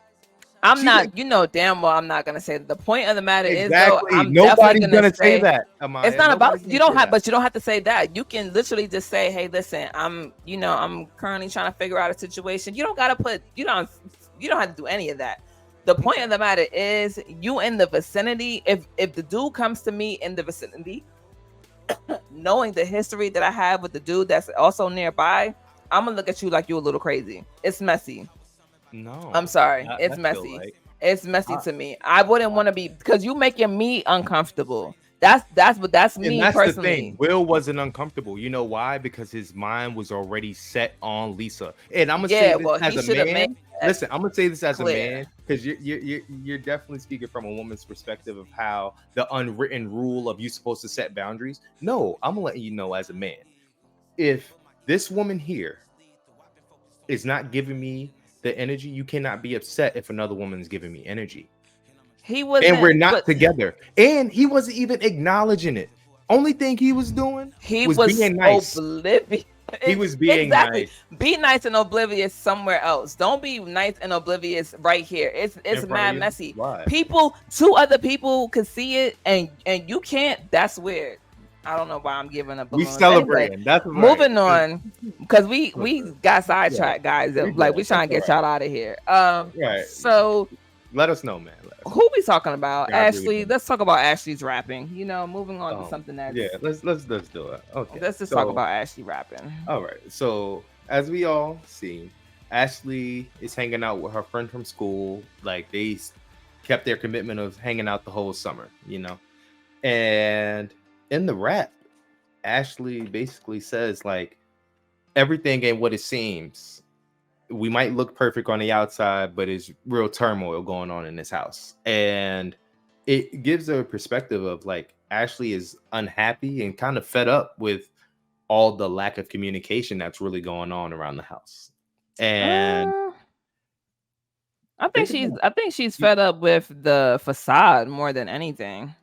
I'm She not, you know, damn well, I'm not gonna say that. The point of the matter is, though, exactly. I'm Nobody's definitely gonna say say that, Amaya. it's not about Nobody's you gonna don't say have, that. but you don't have to say that. You can literally just say, "Hey, listen, I'm currently trying to figure out a situation." You don't gotta put, you don't have to do any of that. The point of the matter is, you in the vicinity. If the dude comes to me in the vicinity, knowing the history that I have with the dude that's also nearby, I'm gonna look at you like you're a little crazy. It's messy. No, I'm sorry. I It's feel messy. like It's messy I, to me. I wouldn't want to be because you making me uncomfortable. That's and me that's the thing. personally. Will wasn't uncomfortable. You know why? Because his mind was already set on Lisa. And I'm gonna say Yeah, this well, as he a should have made man. that Listen, I'm gonna say this as a clear. man because you're definitely speaking from a woman's perspective of how the unwritten rule of you supposed to set boundaries. No, I'm letting you know as a man. If this woman here is not giving me the energy, you cannot be upset if another woman is giving me energy. He And we're wasn't, not but together. And he wasn't even acknowledging it. Only thing he was doing he was was being nice. oblivious. He was being Exactly. nice Be nice and oblivious somewhere else. Don't be nice and oblivious right here. It's in front of mad you. messy. Why? Two other people could see it, and you can't. That's weird. I don't know why I'm giving a We balloon. Anyway, celebrating. That's right. moving on because we Listen, got yeah, sidetracked, guys. we Like did. we trying That's to all get right. y'all out of here. Right. So Let us know, man. Let us know. who we talking about? Yeah, I agree with Ashley. you. Let's talk about Ashley's rapping. You know, moving on to something that's Yeah, let's do it. Okay. let's just talk about Ashley rapping. All right. So as we all see, Ashley is hanging out with her friend from school. Like they kept their commitment of hanging out the whole summer, you know. And in the rap, Ashley basically says like everything ain't what it seems. We might look perfect on the outside, but it's real turmoil going on in this house. And it gives a perspective of like Ashley is unhappy and kind of fed up with all the lack of communication that's really going on around the house. And I think think about she's it. fed up with the facade more than anything.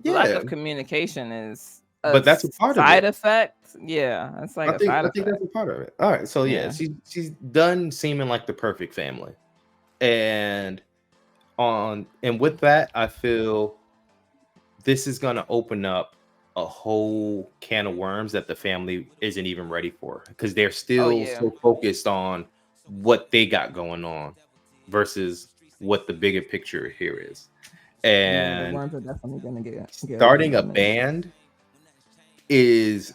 The lack Yeah, of communication is a but that's a part of side it. effect. Yeah, it's like a side I think effect. that's a part of it. All right, so yeah, Yeah. she's done seeming like the perfect family, and with that, I feel this is gonna open up a whole can of worms that the family isn't even ready for because they're Oh still yeah. so focused on what they got going on versus what the bigger picture here is. Yeah, the And worms are definitely gonna get starting a open. band is,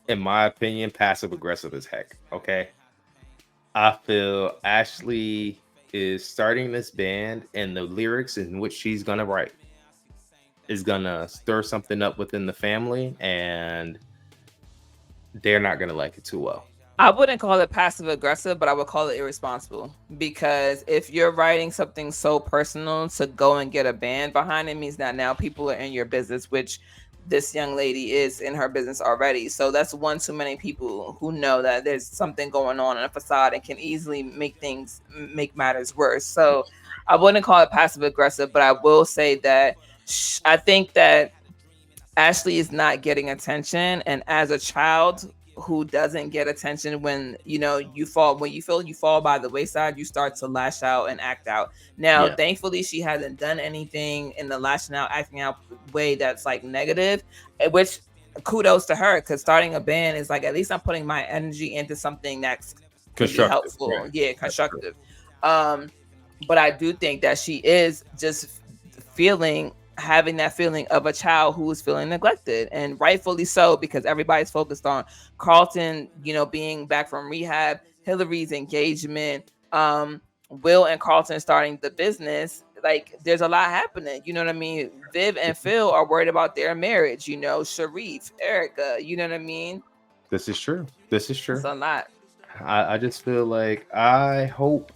in my opinion, passive aggressive as heck. Okay. I feel Ashley is starting this band, and the lyrics in which she's gonna write is gonna stir something up within the family, and they're not gonna like it too well. I wouldn't call it passive aggressive, but I would call it irresponsible because if you're writing something so personal to go and get a band behind it means that now people are in your business, which this young lady is in her business already. So that's one too many people who know that there's something going on in a facade and can easily make matters worse. So I wouldn't call it passive aggressive, but I will say that I think that Ashley is not getting attention, and as a child who doesn't get attention, when you feel you fall by the wayside, you start to lash out and act out. Now, Yeah. thankfully, she hasn't done anything in the lashing out, acting out way that's like negative, which kudos to her, because starting a band is like, at least I'm putting my energy into something that's can be Constructive, helpful. right. Yeah, constructive. But I do think that she is just having that feeling of a child who is feeling neglected, and rightfully so, because everybody's focused on Carlton, being back from rehab, Hilary's engagement, Will and Carlton starting the business. Like, there's a lot happening. You know what I mean? Viv and Phil are worried about their marriage. Sharif, Erica. You know what I mean? This is true. This is true. It's a lot. I just feel like I hope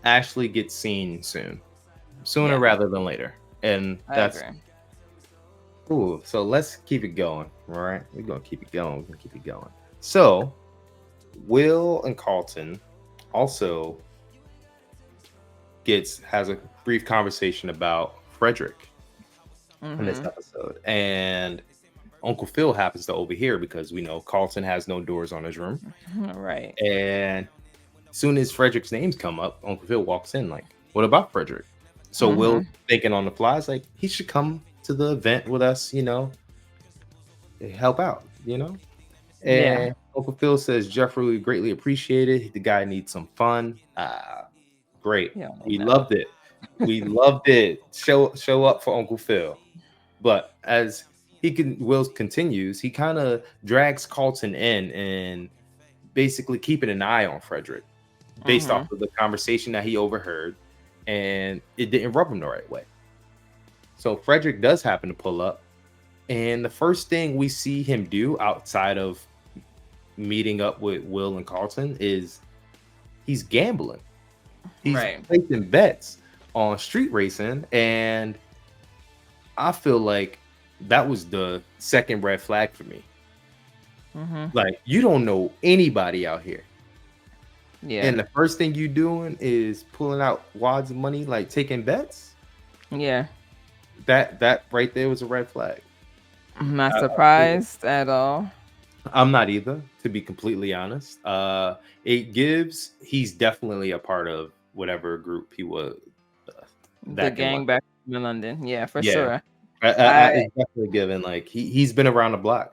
Ashley gets seen sooner rather than later. And that's cool. So let's keep it going. All right. We're going to keep it going. So Will and Carlton also has a brief conversation about Frederick in this episode. And Uncle Phil happens to overhear, because we know Carlton has no doors on his room. Right. And as soon as Frederick's names come up, Uncle Phil walks in like, what about Frederick? So Will, thinking on the fly, is like, he should come to the event with us, help out, And Uncle Phil says, Geoffrey, we greatly appreciate it. The guy needs some fun. Great. We loved it. We loved it. Show up for Uncle Phil. But as Will continues, he kind of drags Carlton in and basically keeping an eye on Frederick based off of the conversation that he overheard. And it didn't rub him the right way. So Frederick does happen to pull up. And the first thing we see him do outside of meeting up with Will and Carlton is he's gambling. He's placing bets on street racing. And I feel like that was the second red flag for me. Like, you don't know anybody out here. Yeah. And the first thing you doing is pulling out wads of money, like taking bets. Yeah. That right there was a red flag. I'm not surprised at all. I'm not either, to be completely honest. He's definitely a part of whatever group he was. The gang back in London. Yeah, for sure. It's definitely given. Like, he's been around the block.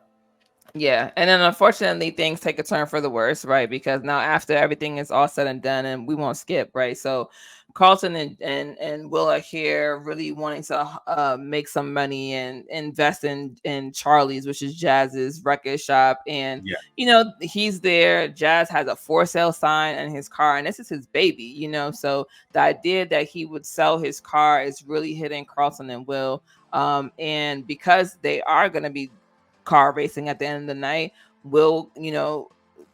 Yeah, and then unfortunately things take a turn for the worse, right? Because now, after everything is all said and done, and we won't skip, right? So Carlton and Will are here really wanting to make some money and invest in Charlie's, which is Jazz's record shop. And he's there. Jazz has a for sale sign in his car, and this is his baby, so the idea that he would sell his car is really hitting Carlton and Will. And because they are going to be car racing at the end of the night, Will,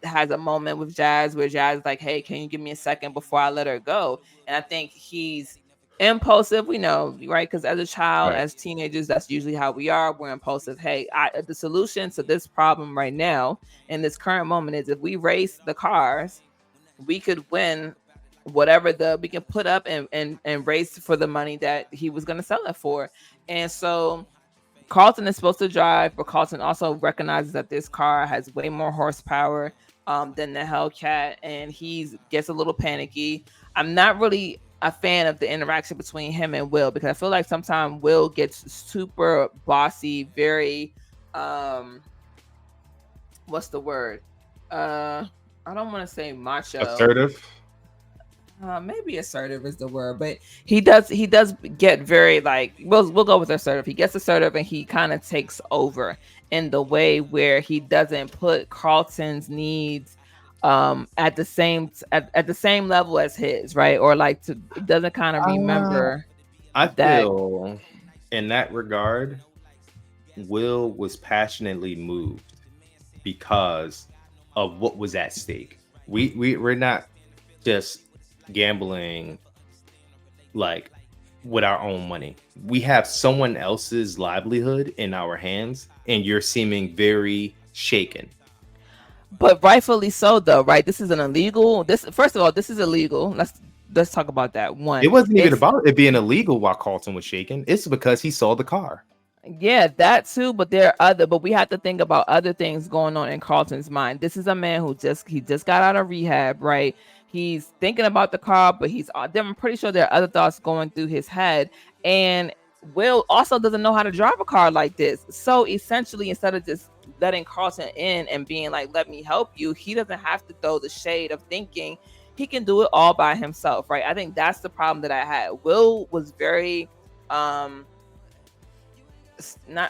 has a moment with Jazz where Jazz is like, hey, can you give me a second before I let her go? And I think he's impulsive, we know, right? Because as a child, as teenagers, that's usually how we are. We're impulsive. Hey, the solution to this problem right now in this current moment is, if we race the cars, we could win whatever we can put up and race for the money that he was going to sell it for. And so Carlton is supposed to drive, but Carlton also recognizes that this car has way more horsepower than the Hellcat, and he gets a little panicky. I'm not really a fan of the interaction between him and Will, because I feel like sometimes Will gets super bossy, very what's the word? I don't want to say macho. Assertive. Maybe assertive is the word, but he does get very, like, we'll go with assertive. He gets assertive, and he kind of takes over in the way where he doesn't put Carlton's needs at the same level as his, right? Or like doesn't kind of remember. I feel in that regard, Will was passionately moved because of what was at stake. We're not just gambling like with our own money. We have someone else's livelihood in our hands, and you're seeming very shaken. But rightfully so, though, right? This is illegal. This is illegal. let's talk about that. One, It wasn't even it's about it being illegal while Carlton was shaking. It's because he saw the car. yeah, that too, but there are but we have to think about other things going on in Carlton's mind. This is a man who just got out of rehab, right? He's thinking about the car, but I'm pretty sure there are other thoughts going through his head. And Will also doesn't know how to drive a car like this. So essentially, instead of just letting Carlton in and being like, let me help you, he doesn't have to throw the shade of thinking he can do it all by himself, right? I think that's the problem that I had. Will was very not,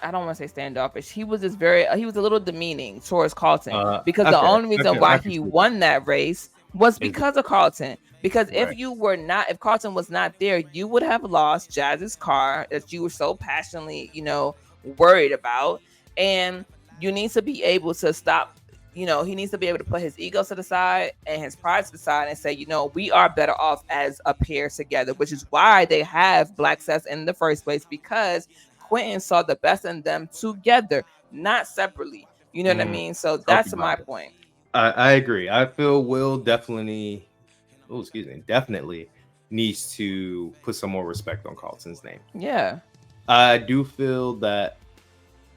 I don't want to say standoffish. He was just he was a little demeaning towards Carlton, because the only reason why he won that race was because of Carlton. Because if Carlton was not there, you would have lost Jazz's car that you were so passionately, worried about. And you need to be able to stop. He needs to be able to put his ego to the side and his pride to the side and say, we are better off as a pair together, which is why they have Black Sets in the first place, because Quentin saw the best in them together, not separately. You know what I mean? So that's my point. I agree. I feel Will definitely needs to put some more respect on Carlton's name. Yeah. I do feel that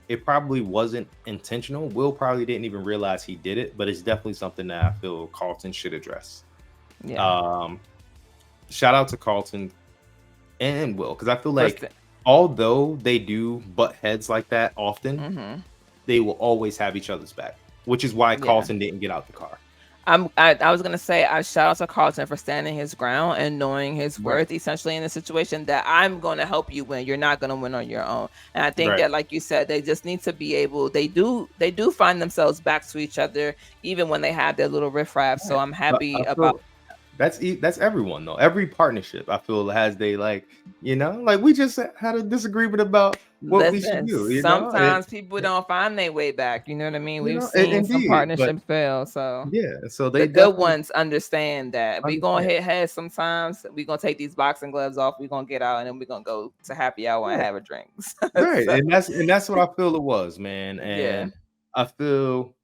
it probably wasn't intentional. Will probably didn't even realize he did it, but it's definitely something that I feel Carlton should address. Yeah. Shout out to Carlton and Will, because I feel like although they do butt heads like that often, they will always have each other's back, which is why Carlton didn't get out the car. I was gonna say, I shout out to Carlton for standing his ground and knowing his worth, essentially, in the situation that I'm gonna help you win. You're not gonna win on your own. And I think that, like you said, they just need to be able. They do find themselves back to each other even when they have their little riffraff. So I'm happy about. That's everyone though. Every partnership I feel has we just had a disagreement about what we should do. Sometimes people don't find their way back. You know what I mean? We've seen some partnerships fail. So so the good ones understand that we gonna hit heads sometimes. We gonna take these boxing gloves off. We gonna get out and then we gonna go to happy hour and have a drink. Right, and that's what I feel it was, man. And I feel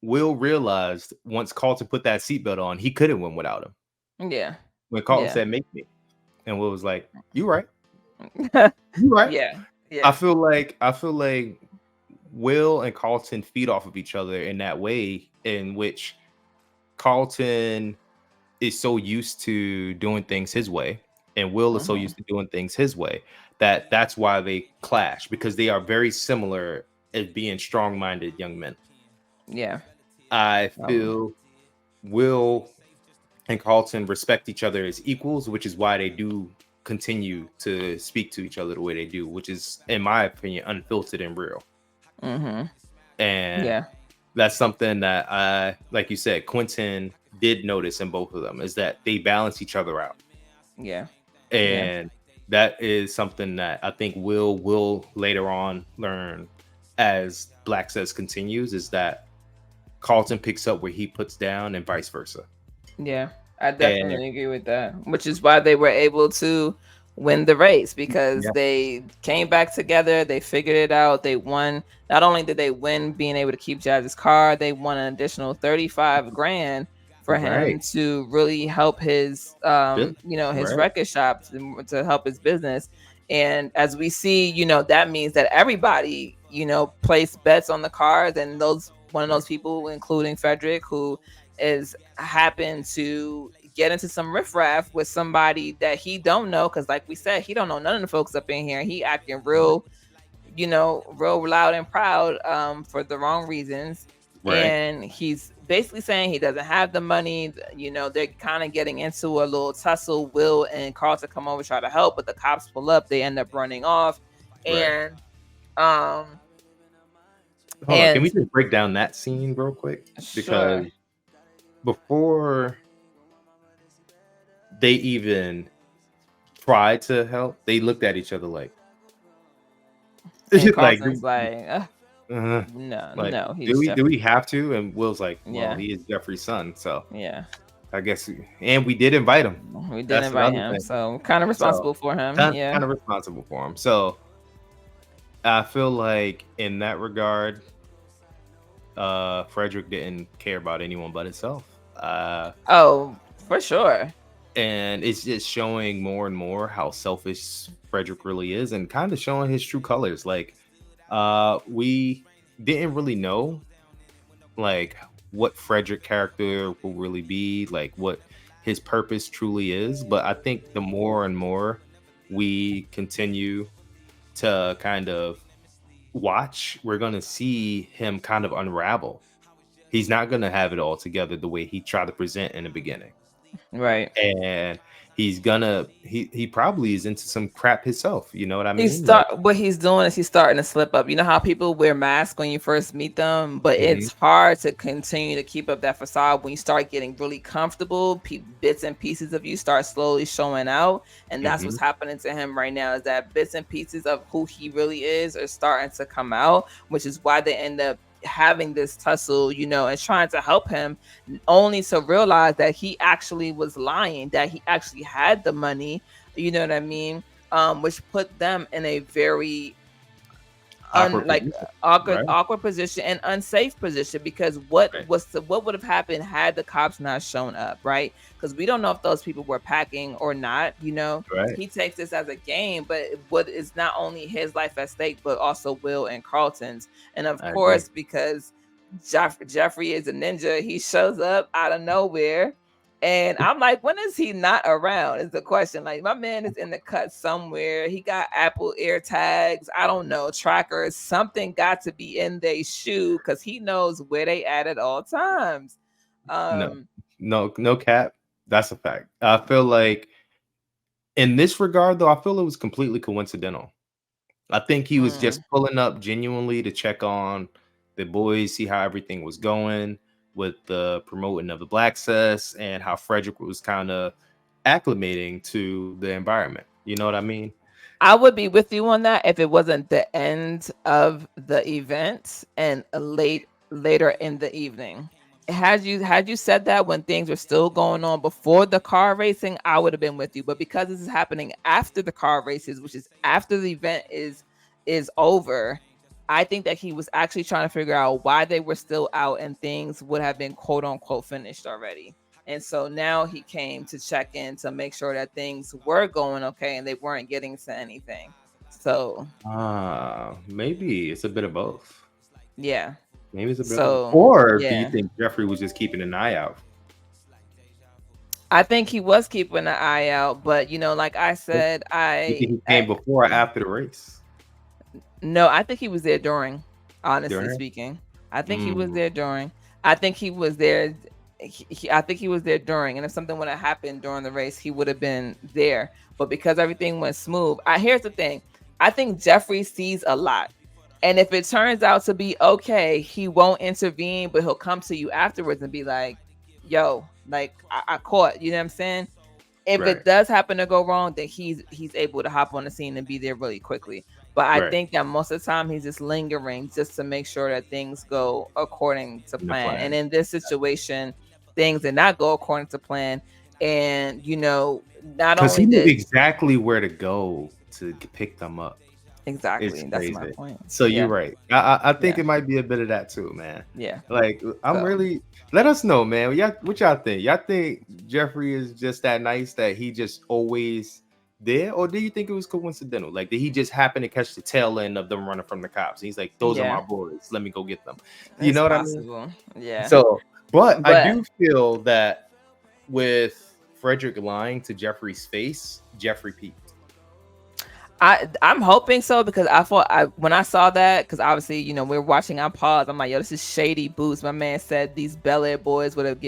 Will realized once Carlton put that seatbelt on, he couldn't win without him. Yeah. When Carlton said make me, and Will was like, "You right, you right." Yeah. I feel like Will and Carlton feed off of each other in that way, in which Carlton is so used to doing things his way, and Will is so used to doing things his way that's why they clash, because they are very similar as being strong-minded young men. Yeah, I feel Will and Carlton respect each other as equals, which is why they do continue to speak to each other the way they do, which is, in my opinion, unfiltered and real. And that's something that like you said, Quentin did notice in both of them, is that they balance each other out. And that is something that I think will later on learn as Black Sets continues, is that Carlton picks up where he puts down and vice versa. Yeah, I definitely agree with that, which is why they were able to win the race, because they came back together, they figured it out, they won. Not only did they win being able to keep Jazz's car, they won an additional $35,000 for him to really help his his record shop, to help his business. And as we see, that means that everybody placed bets on the cars, and one of those people, including Frederick, who is happened to get into some riffraff with somebody that he don't know, because like we said, he don't know none of the folks up in here. He acting real loud and proud for the wrong reasons. And he's basically saying he doesn't have the money. They're kind of getting into a little tussle. Will and Carlton come over, try to help, but the cops pull up, they end up running off. And can we just break down that scene real quick? Because before they even tried to help, they looked at each other like, Carlton's no, do we have to? And Will's like, well, he is Geoffrey's son, so I guess and we did invite him. We did invite him, so kind of responsible for him. Kind of responsible for him. So I feel like in that regard, Frederick didn't care about anyone but himself. For sure. and it's just showing more and more how selfish Frederick really is, and kind of showing his true colors. Like, we didn't really know like what Frederick character will really be, like what his purpose truly is. But I think the more and more we continue to kind of watch, we're gonna see him kind of unravel. He's not gonna have it all together the way he tried to present in the beginning. Right. And he probably is into some crap himself. You know what I mean? Like, What he's doing is he's starting to slip up. You know how people wear masks when you first meet them, but mhm, it's hard to continue to keep up that facade when you start getting really comfortable. Bits and pieces of you start slowly showing out, and that's what's mhm, happening to him right now. Is that bits and pieces of who he really is are starting to come out, which is why they end up having this tussle, and trying to help him, only to realize that he actually was lying, that he actually had the money. You know what I mean? Which put them in a very awkward position, right? awkward position and unsafe position, because what Right, would have happened had the cops not shown up, right? Because we don't know if those people were packing or not. right. He takes this as a game, but what is not only his life at stake, but also Will and Carlton's. And of I agree. course, because Geoffrey is a ninja, he shows up out of nowhere. And I'm like, when is he not around? Is the question. Like, my man is in the cut somewhere. He got Apple Air tags. I don't know, trackers. Something got to be in their shoe, because he knows where they at all times. No, Um, no cap. That's a fact. I feel like in this regard, though, I feel it was completely coincidental. I think he was mm. just pulling up genuinely to check on the boys, see how everything was going with the promoting of the Black Cess and how Frederick was kind of acclimating to the environment. You know what I mean? I would be with you on that if it wasn't the end of the event and later in the evening. Had you said that when things were still going on before the car racing, I would have been with you. But because this is happening after the car races, which is after the event is over, I think that he was actually trying to figure out why they were still out and things would have been quote unquote finished already. And so now he came to check in to make sure that things were going okay and they weren't getting to anything. So Maybe it's a bit of both. yeah. Maybe it's a bit of both. So Or do you yeah. think Geoffrey was just keeping an eye out? I think he was keeping an eye out, but like I said, You think he came before or after the race? no, I think he was there during, honestly During? speaking. I think he was Mm, there during. I think he was there. I think he was there during. And if something would have happened during the race, he would have been there. But because everything went smooth, here's the thing. I think Geoffrey sees a lot. And if it turns out to be okay, he won't intervene, but he'll come to you afterwards and be like, yo, like I caught, you know what I'm saying? If right, it does happen to go wrong, then he's able to hop on the scene and be there really quickly. But I right. think that most of the time he's just lingering just to make sure that things go according to In the plan. And plan. in this situation, things did not go according to plan. And not Because he only knew did exactly where to go to pick them up. It's exactly, that's my crazy. point. So you're Yeah, right. I think yeah, it might be a bit of that too, man. yeah. Like, I'm So really, let us know, man. What y'all think? Y'all think Geoffrey is just that nice that he just always there, or do you think it was coincidental? Like, did he just happen to catch the tail end of them running from the cops? He's like, those are my yeah, boys. Let me go get them. You it's know what I mean? possible. Yeah. So, but I But do feel that with Frederick lying to Geoffrey's face, Geoffrey peaked. I'm hoping so, because I thought when I saw that, because obviously we're watching our pause. I'm like, yo, this is shady boots. My man said these Bel-Air boys would have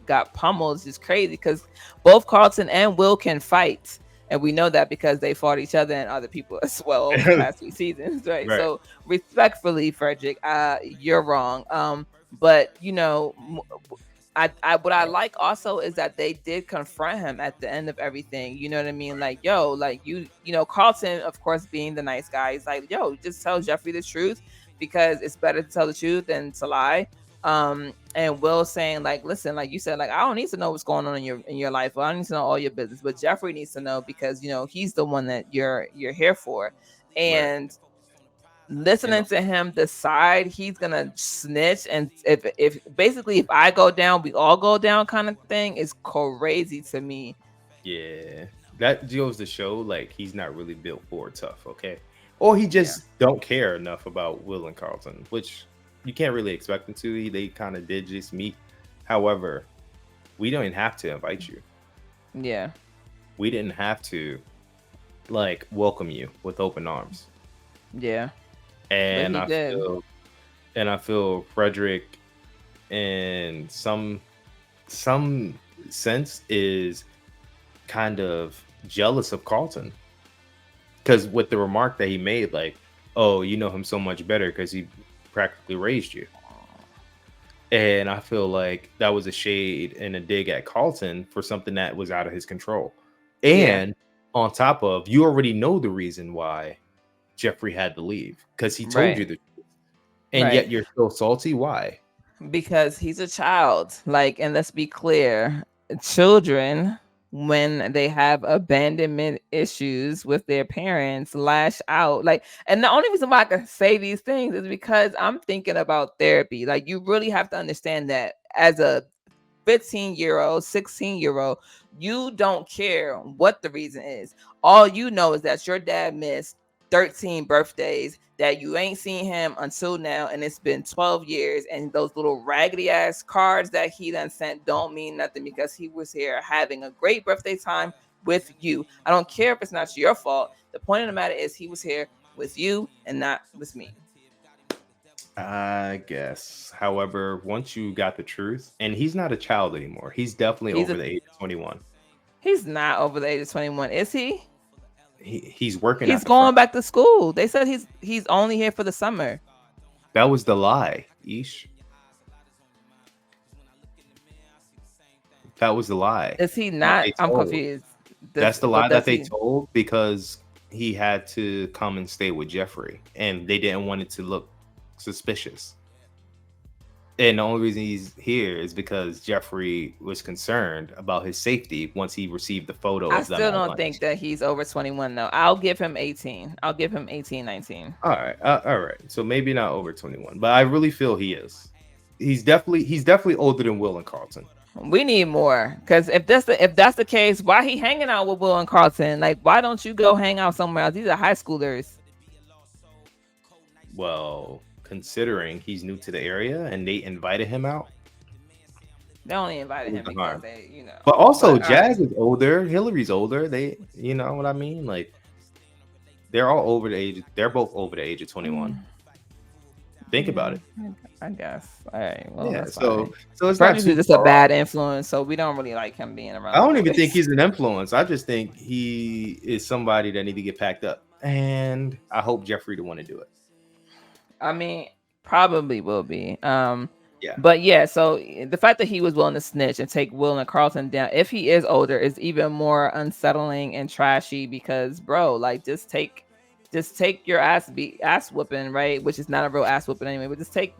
got pummeled. It's just crazy, because both Carlton and Will can fight, and we know that because they fought each other and other people as well over the past 2 seasons, right? Right. So respectfully, Frederick, you're wrong. But what I like also is that they did confront him at the end of everything. You know what I mean? Like, yo, like Carlton, of course, being the nice guy, he's like, yo, just tell Geoffrey the truth, because it's better to tell the truth than to lie. And Will saying, like, listen, like you said, like, I don't need to know what's going on in your life. I don't need to know all your business, but Geoffrey needs to know, because he's the one that you're here for. Right. And And listening to him decide he's gonna snitch, and if basically if I go down, we all go down, kind of thing, is crazy to me. Yeah, that goes to show like he's not really built for tough, okay? Or he just don't care enough about Will and Carlton, which you can't really expect him to. They kind of did just meet. However, we don't even have to invite you. Yeah. We didn't have to like welcome you with open arms. Yeah. And But he did. I feel Frederick in some sense is kind of jealous of Carlton. Because with the remark that he made, like, oh, you know him so much better because he practically raised you. And I feel like that was a shade and a dig at Carlton for something that was out of his control. And on top of, you already know the reason why Geoffrey had to leave because he told you the truth. And yet you're still salty. Why? Because he's a child. Like, and let's be clear, children, when they have abandonment issues with their parents, lash out. Like, and the only reason why I can say these things is because I'm thinking about therapy. Like, you really have to understand that as a 15-year-old, 16-year-old, you don't care what the reason is. All you know is that your dad missed 13 birthdays, that you ain't seen him until now, and it's been 12 years, and those little raggedy ass cards that he done sent don't mean nothing because he was here having a great birthday time with you. I don't care if it's not your fault. The point of the matter is he was here with you and not with me. I guess. However, once you got the truth, and he's not a child anymore. He's definitely over the age of 21. He's not over the age of 21, is he? He's working. He's going back to school. They said he's only here for the summer. That was the lie, Ish. That was the lie. Is he not? I'm confused. That's the lie that they told because he had to come and stay with Geoffrey, and they didn't want it to look suspicious. And the only reason he's here is because Geoffrey was concerned about his safety once he received the photo. I still don't think that he's over 21 though. I'll give him 18. I'll give him 18, 19. All right. So maybe not over 21, but I really feel he is. He's definitely older than Will and Carlton. We need more, because if that's the case, why he hanging out with Will and Carlton? Like, why don't you go hang out somewhere else? These are high schoolers. Well, considering he's new to the area and they invited him out. They only invited him because they, you know. But also, Jazz is older. Hilary's older. They, you know what I mean? Like, they're all over the age. They're both over the age of 21. Think about it. I guess. All right. Well, yeah. that's So it's not not just a bad influence. So we don't really like him being around. I don't even think he's an influence. I just think he is somebody that need to get packed up. And I hope Geoffrey to want to do it. I mean, probably will be. Yeah. But yeah, so the fact that he was willing to snitch and take Will and Carlton down, if he is older, is even more unsettling and trashy because, bro, like just take your ass whooping, right? Which is not a real ass whooping anyway, but just take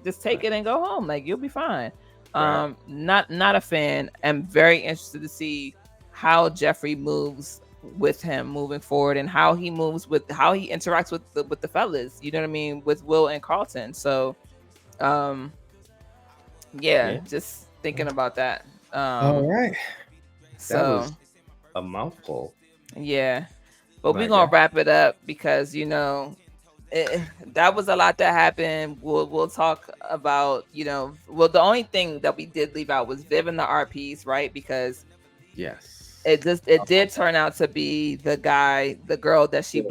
it and go home. Like, you'll be fine. Right. Not a fan. I'm very interested to see how Geoffrey moves with him moving forward and how he interacts with the fellas, you know what I mean, with Will and Carlton. So just thinking about that. All right, so that was a mouthful. Yeah, but we're gonna wrap it up because, you know, that was a lot that happened. We'll talk about, you know, well, the only thing that we did leave out was Viv and the RPs, right? Because it did turn out to be the girl that she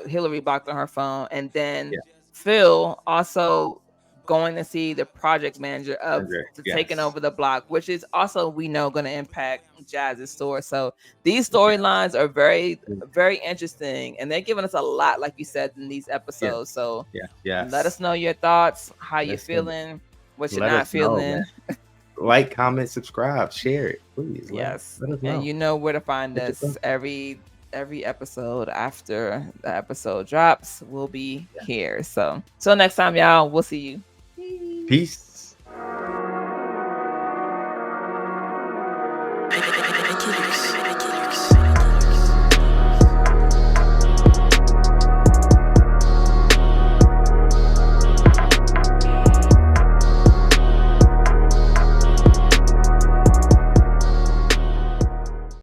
Hilary blocked on her phone, and then Phil also going to see the project manager of taking over the block, which is also, we know, going to impact Jazz's store. So these storylines are very, very interesting, and they're giving us a lot, like you said, in these episodes. So let us know your thoughts, how you're feeling, what you're not feeling. Like, comment, subscribe, share it, please. Yes, and you know where to find us. Every episode after the episode drops, we'll be here. So till next time, y'all, we'll see you. Peace. I